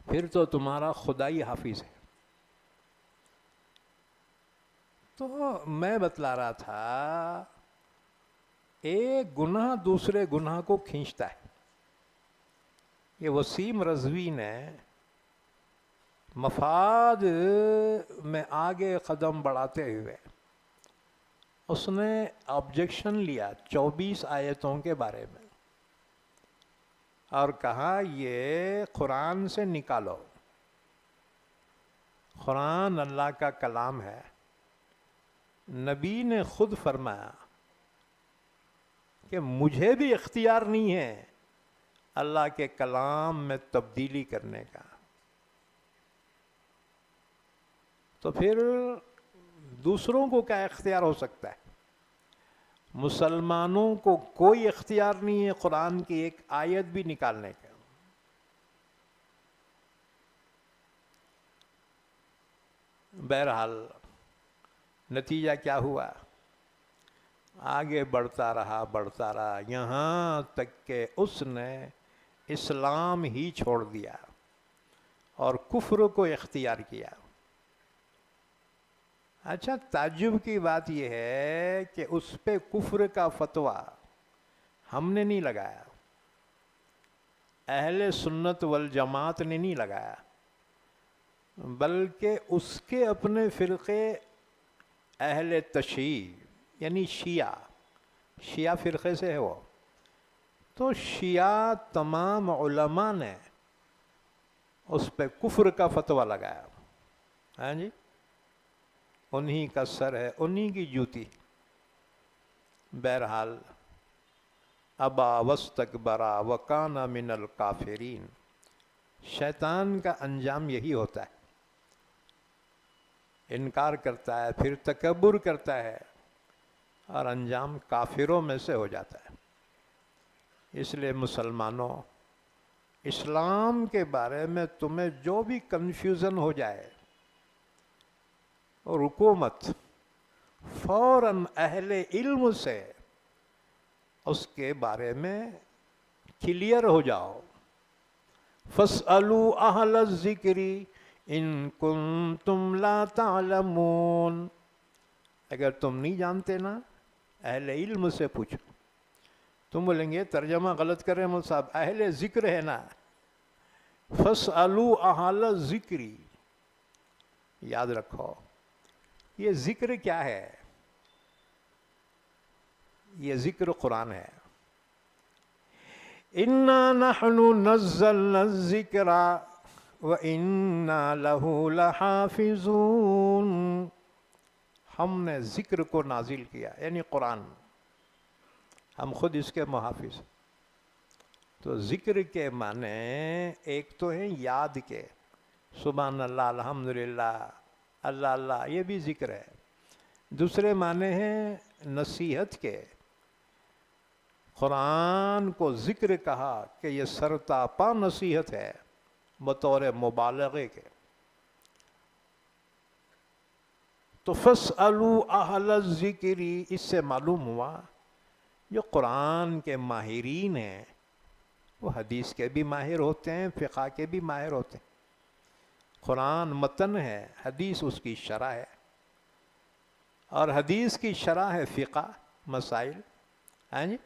پھر تو تمہارا خدائی حافظ ہے. تو میں بتلا رہا تھا ایک گناہ دوسرے گناہ کو کھینچتا ہے. یہ وسیم رضوی نے مفاد میں آگے قدم بڑھاتے ہوئے اس نے آبجیکشن لیا 24 آیتوں کے بارے میں اور کہا یہ قرآن سے نکالو. قرآن اللہ کا کلام ہے. نبی نے خود فرمایا کہ مجھے بھی اختیار نہیں ہے اللہ کے کلام میں تبدیلی کرنے کا. تو پھر دوسروں کو کیا اختیار ہو سکتا ہے؟ مسلمانوں کو کوئی اختیار نہیں ہے قرآن کی ایک آیت بھی نکالنے کا. بہرحال نتیجہ کیا ہوا؟ آگے بڑھتا رہا یہاں تک کہ اس نے اسلام ہی چھوڑ دیا اور کفر کو اختیار کیا. اچھا تعجب کی بات یہ ہے کہ اس پہ کفر کا فتویٰ ہم نے نہیں لگایا، اہل سنت والجماعت نے نہیں لگایا، بلکہ اس کے اپنے فرقے اہل تشیع یعنی شیعہ فرقے سے ہے وہ. تو شیعہ تمام علماء نے اس پہ کفر کا فتویٰ لگایا. ہاں جی. انہی کا سر ہے، انہی کی جوتی. بہرحال ابا واستکبرا وکان من الکافرین. شیطان کا انجام یہی ہوتا ہے، انکار کرتا ہے پھر تکبر کرتا ہے اور انجام کافروں میں سے ہو جاتا ہے. اس لیے مسلمانوں، اسلام کے بارے میں تمہیں جو بھی کنفیوژن ہو جائے، اور حکومت فوراً اہل علم سے اس کے بارے میں کلیئر ہو جاؤ. فَاسْأَلُوا أَهْلَ الذِّكْرِ إِن كُنتُمْ لَا تَعْلَمُونَ. اگر تم نہیں جانتے نا، اہل علم سے پوچھو. تم بولیں گے ترجمہ غلط کر رہے ہیں مول صاحب، اہل ذکر ہے نا. فَاسْأَلُوا أَهْلَ الذِّكْرِ. یاد رکھو، یہ ذکر کیا ہے؟ یہ ذکر قرآن ہے. اِنَّا نَحْنُ نَزَّلْنَا الذِّكْرَ وَإِنَّا لَهُ لَحَافِظُونَ. ہم نے ذکر کو نازل کیا، یعنی قرآن، ہم خود اس کے محافظ. تو ذکر کے معنی ایک تو ہیں یاد کے، سبحان اللہ، الحمدللہ، اللہ اللہ، یہ بھی ذکر ہے. دوسرے معنی ہیں نصیحت کے. قرآن کو ذکر کہا کہ یہ سرتاپا نصیحت ہے بطور مبالغے کے. تو فَاسْأَلُوا أَهْلَ الذِّكْرِ، اس سے معلوم ہوا جو قرآن کے ماہرین ہیں وہ حدیث کے بھی ماہر ہوتے ہیں، فقہ کے بھی ماہر ہوتے ہیں. قرآن متن ہے، حدیث اس کی شرح ہے، اور حدیث کی شرح ہے فقہ مسائل. ہاں جی،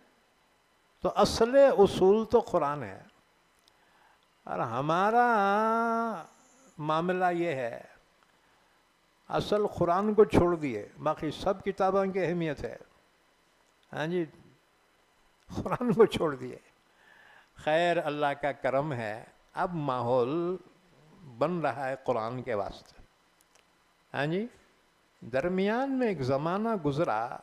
تو اصل اصول تو قرآن ہے. اور ہمارا معاملہ یہ ہے، اصل قرآن کو چھوڑ دیے، باقی سب کتابوں کی اہمیت ہے. ہاں جی، قرآن کو چھوڑ دیے. خیر، اللہ کا کرم ہے، اب ماحول بن رہا ہے قرآن کے واسطے. ہاں جی، درمیان میں ایک زمانہ گزرا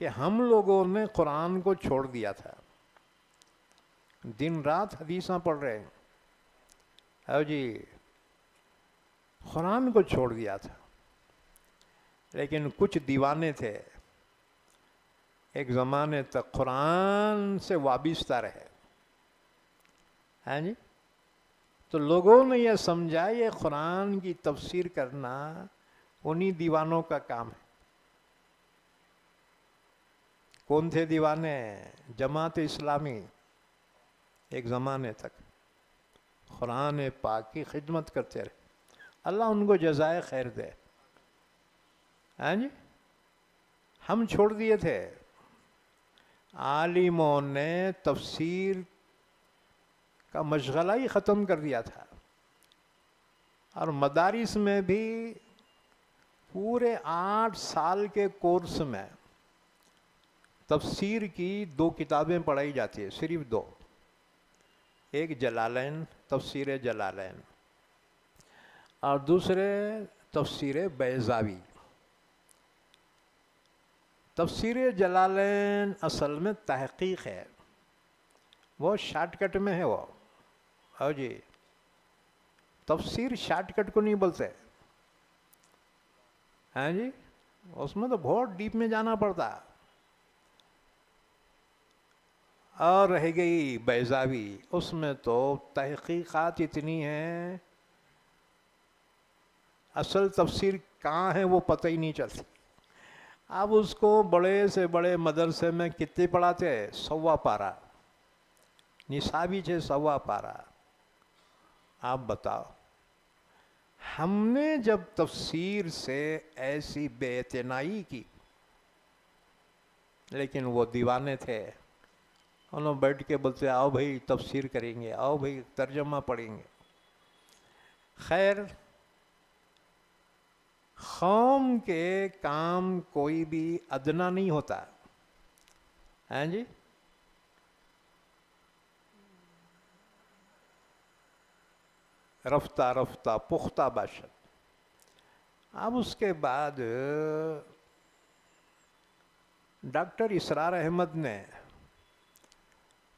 کہ ہم لوگوں نے قرآن کو چھوڑ دیا تھا، دن رات حدیثاں پڑھ رہے ہیں. ہاں جی، قرآن کو چھوڑ دیا تھا. لیکن کچھ دیوانے تھے، ایک زمانے تک قرآن سے وابستہ رہے. ہاں جی، تو لوگوں نے یہ سمجھا یہ قرآن کی تفسیر کرنا انہی دیوانوں کا کام ہے. کون تھے دیوانے؟ جماعت اسلامی. ایک زمانے تک قرآن پاک کی خدمت کرتے رہے، اللہ ان کو جزائے خیر دے. ہاں جی، ہم چھوڑ دیے تھے. عالموں نے تفسیر کا مشغلہ ہی ختم کر دیا تھا، اور مدارس میں بھی پورے 8 سال کے کورس میں تفسیر کی 2 کتابیں پڑھائی جاتی ہیں، صرف 2. ایک جلالین، تفسیر جلالین، اور دوسرے تفسیر بیضاوی. تفسیر جلالین اصل میں تحقیق ہے، وہ شارٹ کٹ میں ہے وہ. ہاں جی، تفسیر شارٹ کٹ کو نہیں بولتے. ہاں جی، اس میں تو بہت ڈیپ میں جانا پڑتا. اور رہ گئی بیضاوی، اس میں تو تحقیقات اتنی ہیں، اصل تفسیر کہاں ہے وہ پتہ ہی نہیں چلتی. اب اس کو بڑے سے بڑے مدرسے میں کتنے پڑھاتے ہیں؟ 100 پارہ، نصابی 100 پارہ. آپ بتاؤ، ہم نے جب تفسیر سے ایسی بے اعتنائی کی، لیکن وہ دیوانے تھے، انہوں بیٹھ کے بولتے آؤ بھائی تفسیر کریں گے، آؤ بھائی ترجمہ پڑھیں گے. خیر، قوم کے کام کوئی بھی ادنا نہیں ہوتا. ہاں جی، رفتہ رفتہ پختہ باشد. اب اس کے بعد ڈاکٹر اسرار احمد نے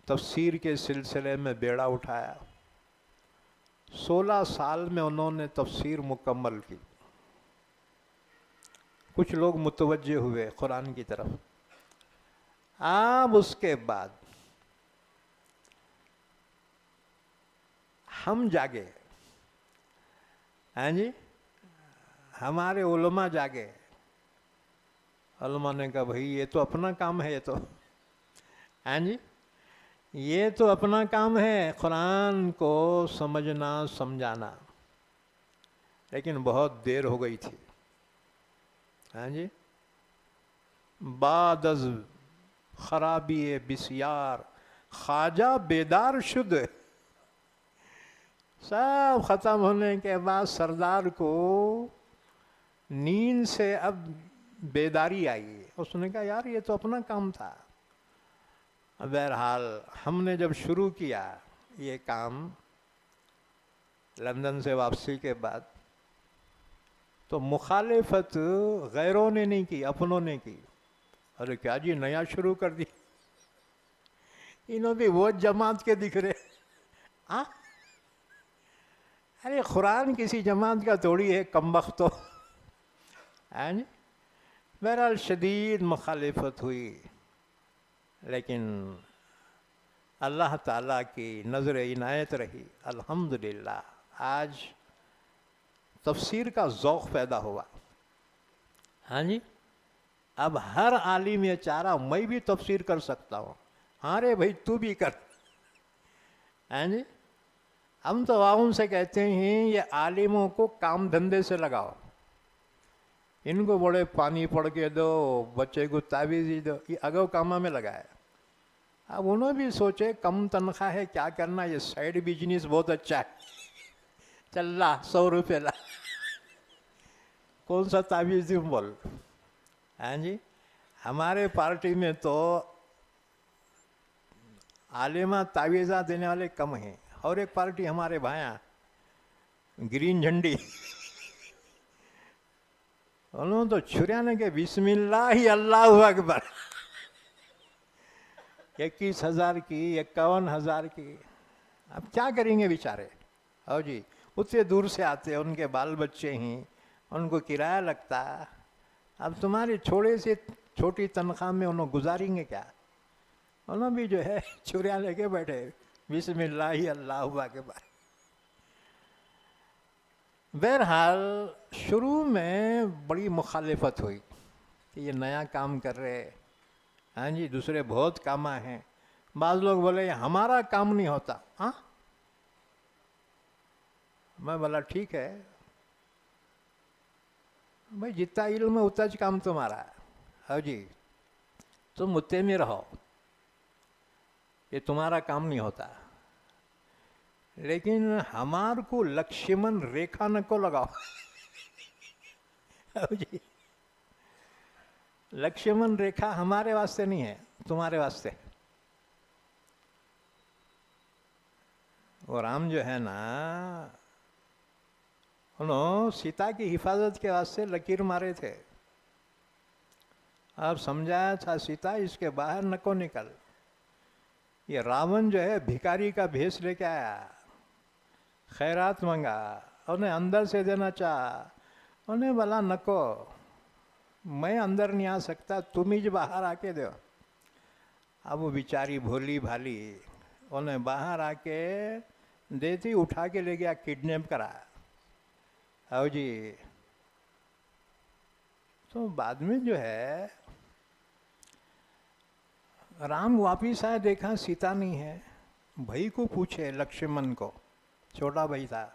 تفسیر کے سلسلے میں بیڑا اٹھایا. 16 سال میں انہوں نے تفسیر مکمل کی. کچھ لوگ متوجہ ہوئے قرآن کی طرف. اب اس کے بعد ہم جاگے، ہاں جی، ہمارے علماء جاگے. علماء نے کہا بھائی یہ تو اپنا کام ہے، یہ تو، ہاں جی، یہ تو اپنا کام ہے قرآن کو سمجھنا سمجھانا، لیکن بہت دیر ہو گئی تھی. ہاں جی، بعد از خرابی بسیار خواجہ بیدار شد. سب ختم ہونے کے بعد سردار کو نیند سے اب بیداری آئی. اس نے کہا یار یہ تو اپنا کام تھا. بہرحال ہم نے جب شروع کیا یہ کام لندن سے واپسی کے بعد، تو مخالفت غیروں نے نہیں کی، اپنوں نے کی. ارے کیا جی نیا شروع کر دی، انہوں بھی وہ جماعت کے دکھ رہے. ارے قرآن کسی جماعت کا تھوڑی ہے کمبختو. بہرحال شدید مخالفت ہوئی، لیکن اللہ تعالیٰ کی نظر عنایت رہی. الحمدللہ آج تفسیر کا ذوق پیدا ہوا. ہاں جی، اب ہر عالم یہ چاہ رہا میں بھی تفسیر کر سکتا ہوں. ہاں رے بھائی تو بھی کر. ہاں جی، ہم تو عوام سے کہتے ہیں یہ عالموں کو کام دھندے سے لگاؤ، ان کو بڑے پانی پڑھ کے دو، بچے کو تعویذ ہی دو، یہ اگو کاموں میں لگائے. اب انہوں بھی سوچے کم تنخواہ ہے کیا کرنا، یہ سائیڈ بزنس بہت اچھا ہے، چل لا 100 روپے لا، کون سا تعویذ دوں بول. ہاں جی، ہمارے پارٹی میں تو عالمہ تعویذہ دینے والے کم ہیں. اور ایک پارٹی ہمارے بھائیاں گرین جھنڈی، انہوں تو چھریانے کے بسم اللہ اللہ اکبر، 21,000 کی 51,000 کی. اب کیا کریں گے بیچارے. او جی اتنے دور سے آتے، ان کے بال بچے ہیں، ان کو کرایہ لگتا. اب تمہاری چھوٹی تنخواہ میں انہوں گزاریں گے کیا. انہوں بھی جو ہے چھریاں لے کے بیٹھے، بسم اللہ اللہ اکبر. بہرحال شروع میں بڑی مخالفت ہوئی کہ یہ نیا کام کر رہے. ہاں جی، دوسرے بہت کام ہیں. بعض لوگ بولے ہمارا کام نہیں ہوتا. ہاں، میں بولا ٹھیک ہے بھائی، جتنا علم ہے اتنا کام تمہارا ہے. ہاں جی، تم اتنے میں رہو، یہ تمہارا کام نہیں ہوتا. لیکن ہمار کو لکشمن ریکھا نہ کو لگاؤ. جی، لکشمن ریکھا ہمارے واسطے نہیں ہے، تمہارے واسطے. اور رام جو ہے نا، انہوں سیتا کی حفاظت کے واسطے لکیر مارے تھے اور سمجھایا تھا سیتا اس کے باہر نہ کو نکل. یہ راون جو ہے بھکاری کا بھیس لے کے آیا، خیرات مانگا، انہیں اندر سے دینا چاہا. انہیں بولا نکو، میں اندر نہیں آ سکتا، تم ہی باہر آ کے دو. اب وہ بیچاری بھولی بھالی انہیں باہر آ کے دیتی، اٹھا کے لے گیا، کڈنیپ کرا. او جی، تو بعد میں جو ہے رام واپس آئے، دیکھا سیتا نہیں ہے. بھائی کو پوچھے، لکشمن کو، چھوٹا بھائی تھا،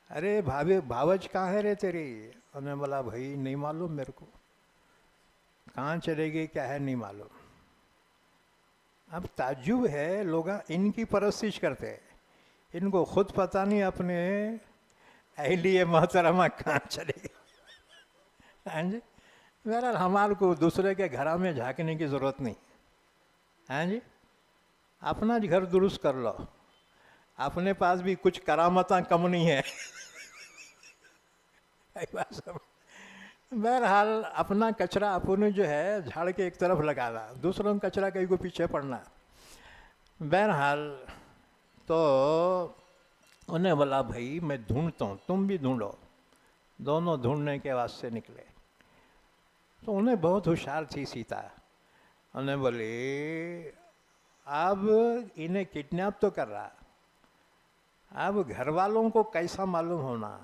ارے بھاوج کہاں ہے رے تیری. انہیں بولا بھائی نہیں معلوم میرے کو، کہاں چلے گئے کیا ہے نہیں معلوم. اب تعجب ہے، لوگ ان کی پرستش کرتے، ان کو خود پتہ نہیں اپنے اہلیہ محترمہ کہاں چلے گئے. ہاں جی، بہرحال ہمارے کو دوسرے کے گھر میں جھانکنے کی ضرورت نہیں. ہاں جی، اپنا گھر درست کر لو، اپنے پاس بھی کچھ کرامتاں کم نہیں ہے. بہرحال اپنا کچرا اپنے جو ہے جھاڑ کے ایک طرف لگانا، دوسروں کا کچرا کہیں کو پیچھے پڑنا. بہرحال تو انہیں بولا بھائی میں ڈھونڈتا ہوں، تم بھی ڈھونڈو. دونوں ڈھونڈنے کے واسطے نکلے. تو انہیں بہت ہوشیار تھی سیتا، انہیں بولے اب انہیں کڈنیپ تو کر رہا، اب گھر والوں کو کیسا معلوم ہونا؟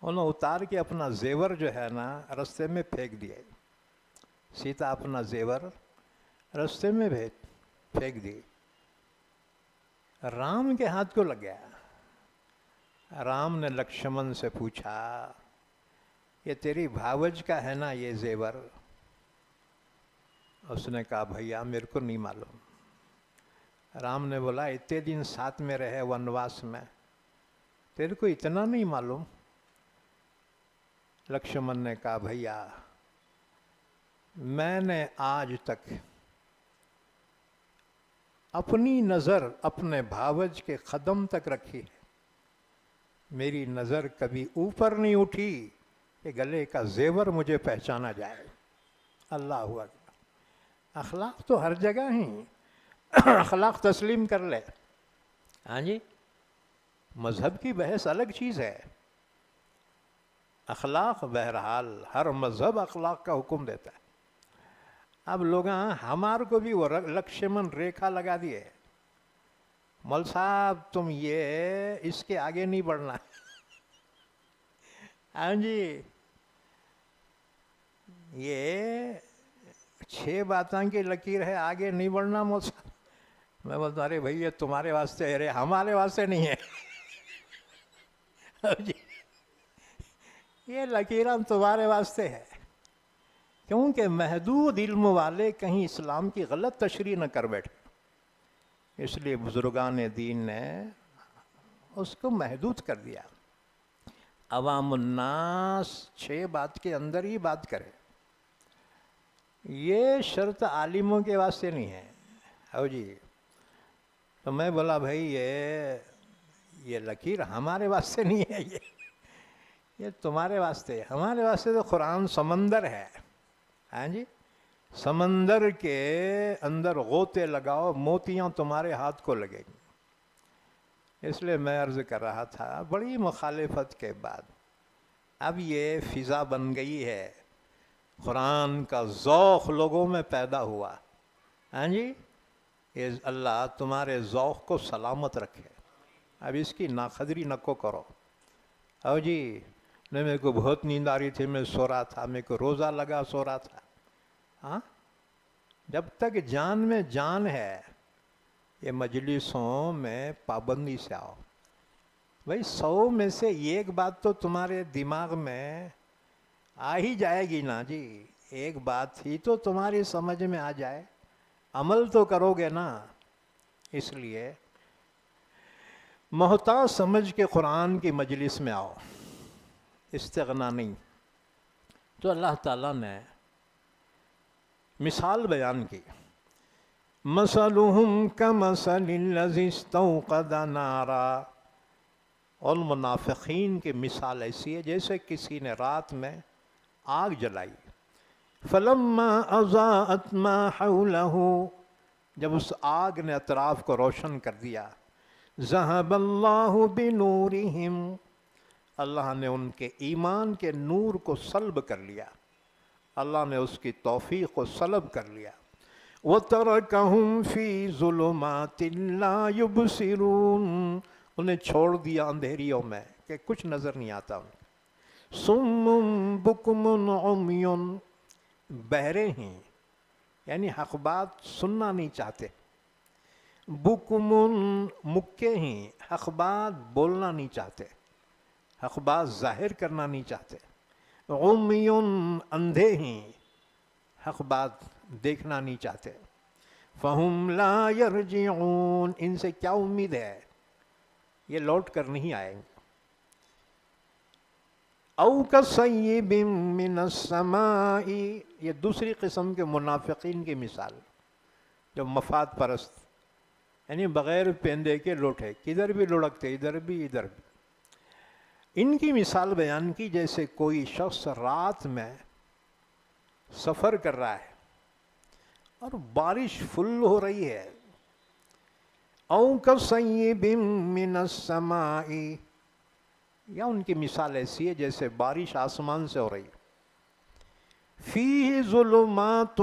انہوں اتار کے اپنا زیور جو ہے نا رستے میں پھینک دیے، سیتا اپنا زیور رستے میں پھینک دی۔ رام کے ہاتھ کو لگ گیا۔ رام نے لکشمن سے پوچھا یہ تیری بھاوج کا ہے نا یہ زیور؟ اس نے کہا بھیا میرے کو نہیں معلوم۔ رام نے بولا اتنے دن ساتھ میں رہے ونواس میں، تیرے کو اتنا نہیں معلوم؟ لکشمن نے کہا بھیا میں نے آج تک اپنی نظر اپنے بھاوج کے قدم تک رکھی ہے، میری نظر کبھی اوپر نہیں اٹھی کہ گلے کا زیور مجھے پہچانا جائے۔ اللہ اکبر! اخلاق تو ہر جگہ ہیں، اخلاق تسلیم کر لے۔ ہاں جی، مذہب کی بحث الگ چیز ہے، اخلاق بہرحال ہر مذہب اخلاق کا حکم دیتا ہے۔ اب لوگ ہمارے کو بھی وہ لکشمن ریکھا لگا دیے، مول صاحب تم یہ اس کے آگے نہیں بڑھنا۔ ہاں جی، یہ 6 باتوں کی لکیر ہے، آگے نہیں بڑھنا مول صاحب۔ میں بولتا ارے بھائی یہ تمہارے واسطے ہے، ہمارے واسطے نہیں ہے۔ جی، یہ لکیراں تمہارے واسطے ہے، کیونکہ محدود علم والے کہیں اسلام کی غلط تشریح نہ کر بیٹھے، اس لیے بزرگان دین نے اس کو محدود کر دیا۔ عوام الناس 6 بات کے اندر ہی بات کرے، یہ شرط عالموں کے واسطے نہیں ہے۔ او جی، تو میں بولا بھائی یہ لکیر ہمارے واسطے نہیں ہے، یہ تمہارے واسطے ہے، ہمارے واسطے تو قرآن سمندر ہے۔ ہاں جی، سمندر کے اندر غوطے لگاؤ، موتیاں تمہارے ہاتھ کو لگیں گی۔ اس لیے میں عرض کر رہا تھا بڑی مخالفت کے بعد اب یہ فضا بن گئی ہے، قرآن کا ذوق لوگوں میں پیدا ہوا۔ ہاں جی، یہ اللہ تمہارے ذوق کو سلامت رکھے، اب اس کی ناقدری نہ کو کرو۔ او جی، نہیں میرے کو بہت نیند آ رہی تھی، میں سو رہا تھا، میرے کو روزہ لگا سو رہا تھا۔ ہاں، جب تک جان میں جان ہے یہ مجلسوں میں پابندی سے آؤ۔ بھائی 100 میں سے ایک بات تو تمہارے دماغ میں آ ہی جائے گی نا جی، ایک بات ہی تو تمہاری سمجھ میں آ جائے، عمل تو کرو گے نا۔ اس لیے محتاج سمجھ کے قرآن کی مجلس میں آؤ، استغنا نہیں۔ تو اللہ تعالیٰ نے مثال بیان کی، مثلہم کمثل الذی استوقد نارا، اور منافقین کی مثال ایسی ہے جیسے کسی نے رات میں آگ جلائی، فلما اضاءت ما حولہ، جب اس آگ نے اطراف کو روشن کر دیا، ذہب اللہ بنورہم، اللہ نے ان کے ایمان کے نور کو سلب کر لیا، اللہ نے اس کی توفیق کو سلب کر لیا، وَتَرَكَهُمْ فِي ظُلُمَاتٍ لَا يُبْصِرُونَ، انہیں چھوڑ دیا اندھیریوں میں کہ کچھ نظر نہیں آتا ان کو، صُمٌّ بُكْمٌ عُمْيٌ، بہرے ہیں یعنی حق بات سننا نہیں چاہتے، بُكْمٌ مکے ہیں، حق بات بولنا نہیں چاہتے، حق بات ظاہر کرنا نہیں چاہتے، عُمْيٌ اندھے ہیں، حق بات دیکھنا نہیں چاہتے، فَهُمْ لَا يَرْجِعُونَ، ان سے کیا امید ہے، یہ لوٹ کر نہیں آئیں گے۔ اَوْ كَصَيِّبٍ مِّنَ السَّمَاءِ، یہ دوسری قسم کے منافقین کی مثال، جو مفاد پرست یعنی بغیر پیندے کے لوٹے، کدھر بھی لڑکتے، ادھر بھی ادھر بھی۔ ان کی مثال بیان کی جیسے کوئی شخص رات میں سفر کر رہا ہے اور بارش فل ہو رہی ہے، او کصیب من السماء، یا ان کی مثال ایسی ہے جیسے بارش آسمان سے ہو رہی، فیہ ظلمات،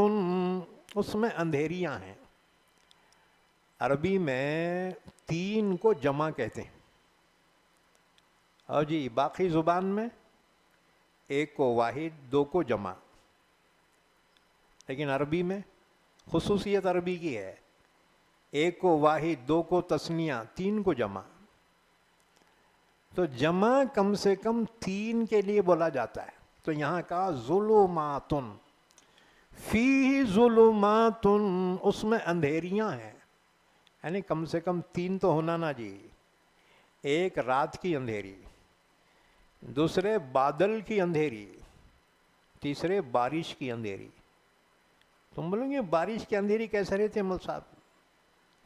اس میں اندھیریاں ہیں. عربی میں 3 کو جمع کہتے ہیں، اور جی باقی زبان میں 1 کو واحد، 2 کو جمع. لیکن عربی میں خصوصیت عربی کی ہے، 1 کو واحد، 2 کو تثنیہ، 3 کو جمع. تو جمع کم سے کم 3 کے لیے بولا جاتا ہے. تو یہاں کا ظلماتن، فی ظلماتن، اس میں اندھیریاں ہیں. یعنی کم سے کم 3 تو ہونا نا جی. ایک رات کی اندھیری، دوسرے بادل کی اندھیری، تیسرے بارش کی اندھیری. تم بولو گے بارش کی اندھیری کیسے رہتی ہے مول صاحب؟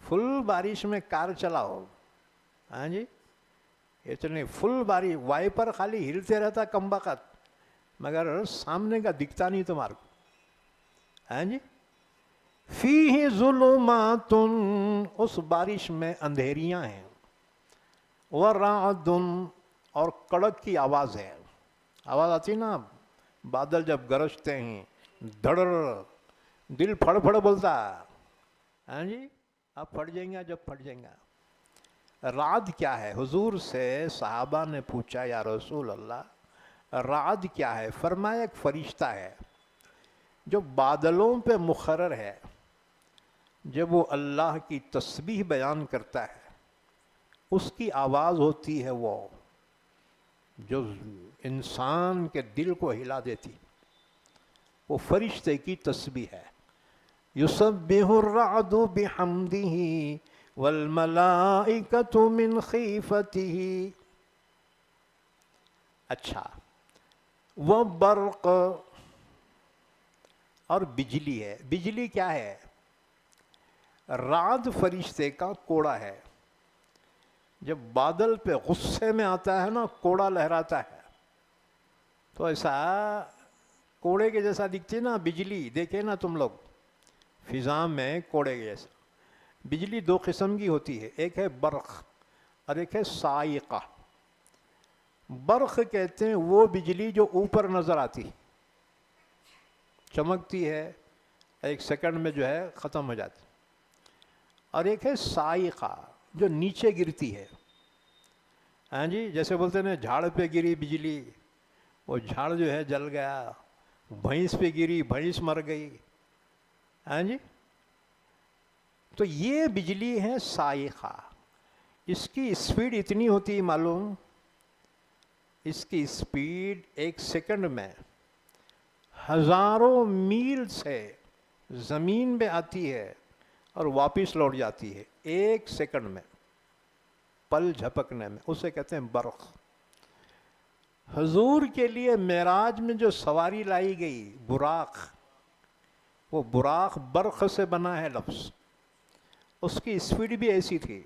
فل بارش میں کار چلاؤ، ہاں جی، اتنی فل بارش، وائپر خالی ہلتے رہتا کم بخت، مگر سامنے کا دکھتا نہیں تمہارے کو. ہاں جی، فیہ ظلمات، اس بارش میں اندھیریاں ہیں. ورعد، اور کڑک کی آواز ہے. آواز آتی نا بادل جب گرجتے ہیں، دھڑ، دل پھڑ پھڑ بولتا. ہاں جی، اب پھٹ جائیں گا جب پھٹ جائیں گا. رعد کیا ہے؟ حضور سے صحابہ نے پوچھا یا رسول اللہ رعد کیا ہے؟ فرمایا ایک فرشتہ ہے جو بادلوں پہ مقرر ہے. جب وہ اللہ کی تسبیح بیان کرتا ہے اس کی آواز ہوتی ہے وہ جو انسان کے دل کو ہلا دیتی. وہ فرشتے کی تسبیح ہے. یسبح الرعد بحمدہ والملائکۃ من خیفتہ. اچھا، وہ برق، اور بجلی ہے. بجلی کیا ہے؟ رعد فرشتے کا کوڑا ہے. جب بادل پہ غصے میں آتا ہے نا، کوڑا لہراتا ہے، تو ایسا کوڑے کے جیسا دکھتی نا بجلی. دیکھے نا تم لوگ فضا میں کوڑے کے جیسا. بجلی 2 قسم کی ہوتی ہے، ایک ہے برق اور ایک ہے صاعقہ. برق کہتے ہیں وہ بجلی جو اوپر نظر آتی، چمکتی ہے، 1 سیکنڈ میں جو ہے ختم ہو جاتی. اور ایک ہے صاعقہ جو نیچے گرتی ہے. ہاں جی، جیسے بولتے ہیں نا جھاڑ پہ گری بجلی، وہ جھاڑ جو ہے جل گیا. بھینس پہ گری، بھینس مر گئی. ہاں جی، تو یہ بجلی ہے صاعقہ. اس کی اسپیڈ اتنی ہوتی ہے معلوم، اس کی اسپیڈ 1 سیکنڈ میں ہزاروں میل سے زمین پہ آتی ہے اور واپس لوٹ جاتی ہے 1 سیکنڈ میں، پل جھپکنے میں. اسے کہتے ہیں برق. حضور کے لیے معراج میں جو سواری لائی گئی براق، وہ براق برق سے بنا ہے لفظ. اس کی اسپیڈ بھی ایسی تھی،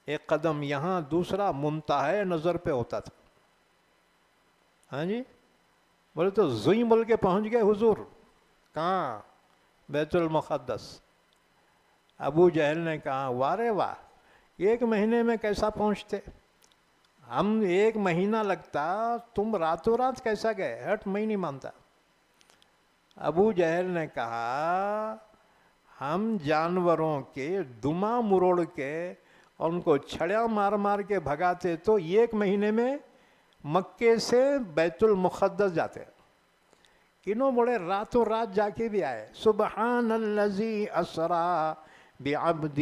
1 قدم یہاں، دوسرا منتہے نظر پہ ہوتا تھا. ہاں جی، بولے تو زوئی بول کے پہنچ گئے حضور. کہاں؟ بیت المقدس. ابو جہل نے کہا وارے واہ، 1 مہینے میں کیسا پہنچتے؟ ہم 1 مہینہ لگتا، تم راتوں رات کیسا گئے؟ ہٹ، میں نہیں مانتا. ابو جہل نے کہا ہم جانوروں کے دما مروڑ کے اور ان کو چھڑیا مار مار کے بھگاتے تو 1 مہینے میں مکے سے بیت المقدس جاتے. انہوں بڑے راتوں رات جا کے بھی آئے. سبحان الذی اسرا بعبدہ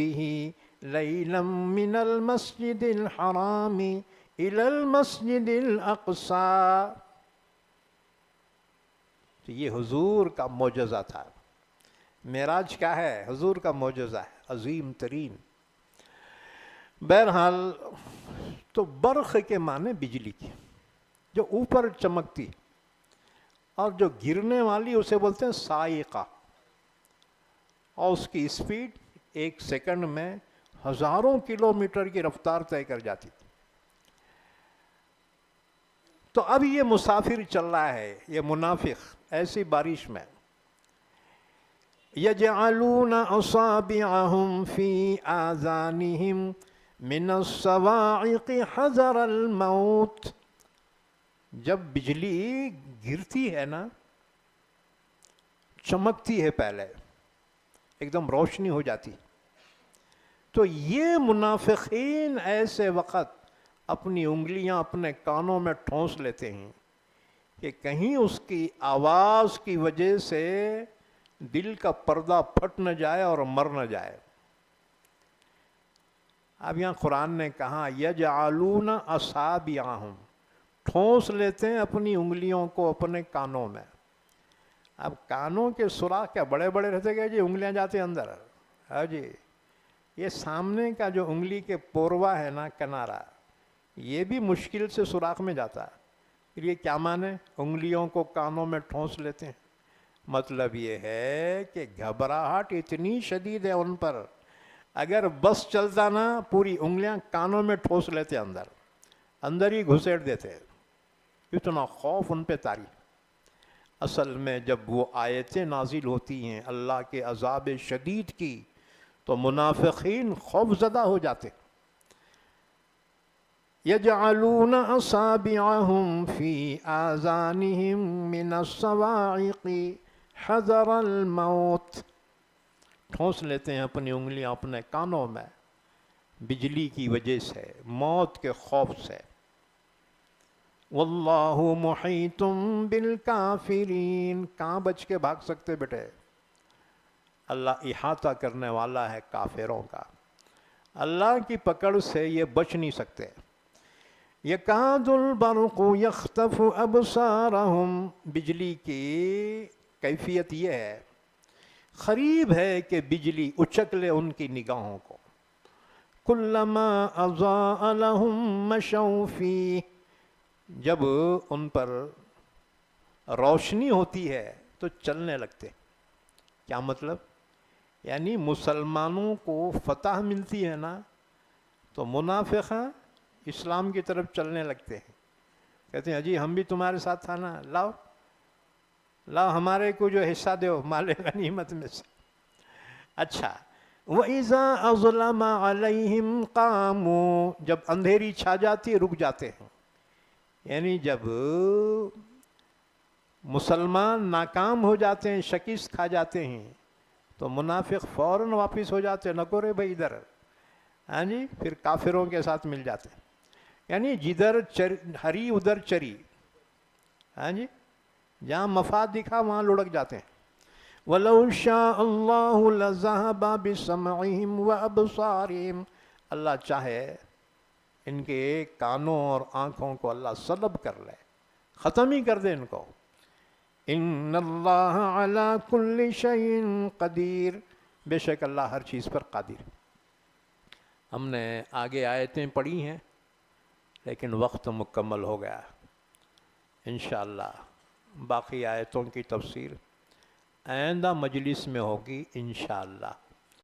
لیلا من المسجد الحرام الی المسجد الاقصی. تو یہ حضور کا معجزہ تھا. معراج کیا ہے؟ حضور کا معجزہ ہے عظیم ترین. بہرحال تو برق کے معنی بجلی کی جو اوپر چمکتی، اور جو گرنے والی اسے بولتے ہیں صاعقہ، اور اس کی اسپیڈ 1 سیکنڈ میں ہزاروں کلومیٹر کی رفتار طے کر جاتی. تو اب یہ مسافر چل رہا ہے، یہ منافق ایسی بارش میں. یجعلون اصابعهم فی آذانہم من الصواعق حذر الموت. جب بجلی گرتی ہے نا، چمکتی ہے پہلے، ایک دم روشنی ہو جاتی. تو یہ منافقین ایسے وقت اپنی انگلیاں اپنے کانوں میں ٹھونس لیتے ہیں کہ کہیں اس کی آواز کی وجہ سے دل کا پردہ پھٹ نہ جائے اور مر نہ جائے. اب یہاں قرآن نے کہا یجعلون اصابعہم، ٹھونس لیتے ہیں اپنی انگلیوں کو اپنے کانوں میں. اب کانوں کے سوراخ کیا بڑے بڑے رہتے گئے جی، انگلیاں جاتے اندر. ہاں جی، یہ سامنے کا جو انگلی کے پوروا ہے نا، کنارہ، یہ بھی مشکل سے سوراخ میں جاتا ہے. پھر یہ کیا مانے انگلیوں کو کانوں میں ٹھونس لیتے ہیں؟ مطلب یہ ہے کہ گھبراہٹ اتنی شدید ہے ان پر، اگر بس چلتا نا پوری انگلیاں کانوں میں ٹھوس لیتے، اندر ہی گھسیٹ دیتے. اتنا خوف ان پہ طاری. اصل میں جب وہ آیتیں نازل ہوتی ہیں اللہ کے عذاب شدید کی تو منافقین خوف زدہ ہو جاتے. یجعلون اصابعہم فی آذانہم من الصواعق حذر الموت، ٹھونس لیتے ہیں اپنی انگلیاں اپنے کانوں میں بجلی کی وجہ سے، موت کے خوف سے. واللہ محیط بالکافرین، کہاں بچ کے بھاگ سکتے بیٹے؟ اللہ احاطہ کرنے والا ہے کافروں کا، اللہ کی پکڑ سے یہ بچ نہیں سکتے. یکاد البرق یخطف ابصارہم، بجلی کی کیفیت یہ ہے، قریب ہے کہ بجلی اچک لے ان کی نگاہوں کو. کلما اضاء لہم مشوا فیہ، جب ان پر روشنی ہوتی ہے تو چلنے لگتے. کیا مطلب؟ یعنی مسلمانوں کو فتح ملتی ہے نا تو منافق اسلام کی طرف چلنے لگتے ہیں، کہتے ہیں جی ہم بھی تمہارے ساتھ تھا نا، لاؤ لاؤ ہمارے کو جو حصہ دو مال غنیمت میں سے. اچھا، وَإِذَا أَظْلَمَ عَلَيْهِمْ قَامُوا، جب اندھیری چھا جاتی رک جاتے ہیں. یعنی جب مسلمان ناکام ہو جاتے ہیں، شکست کھا جاتے ہیں تو منافق فوراً واپس ہو جاتے ہیں، نکو رے بھائی ادھر. ہاں جی، پھر کافروں کے ساتھ مل جاتے ہیں. یعنی جدھر ہری ادھر چری. ہاں جی، جہاں مفاد دکھا وہاں لڑک جاتے ہیں. وَلَوْ شَاءَ اللَّهُ لَذَهَبَ بِسَمْعِهِمْ وَأَبْصَارِهِمْ، اللہ چاہے ان کے کانوں اور آنکھوں کو اللہ سلب کر لے، ختم ہی کر دے ان کو. ان اللہ علی کل شیء قدیر، بے شک اللہ ہر چیز پر قادر. ہم نے آگے آیتیں پڑھی ہیں لیکن وقت مکمل ہو گیا. انشاءاللہ باقی آیتوں کی تفسیر آئندہ مجلس میں ہوگی انشاءاللہ.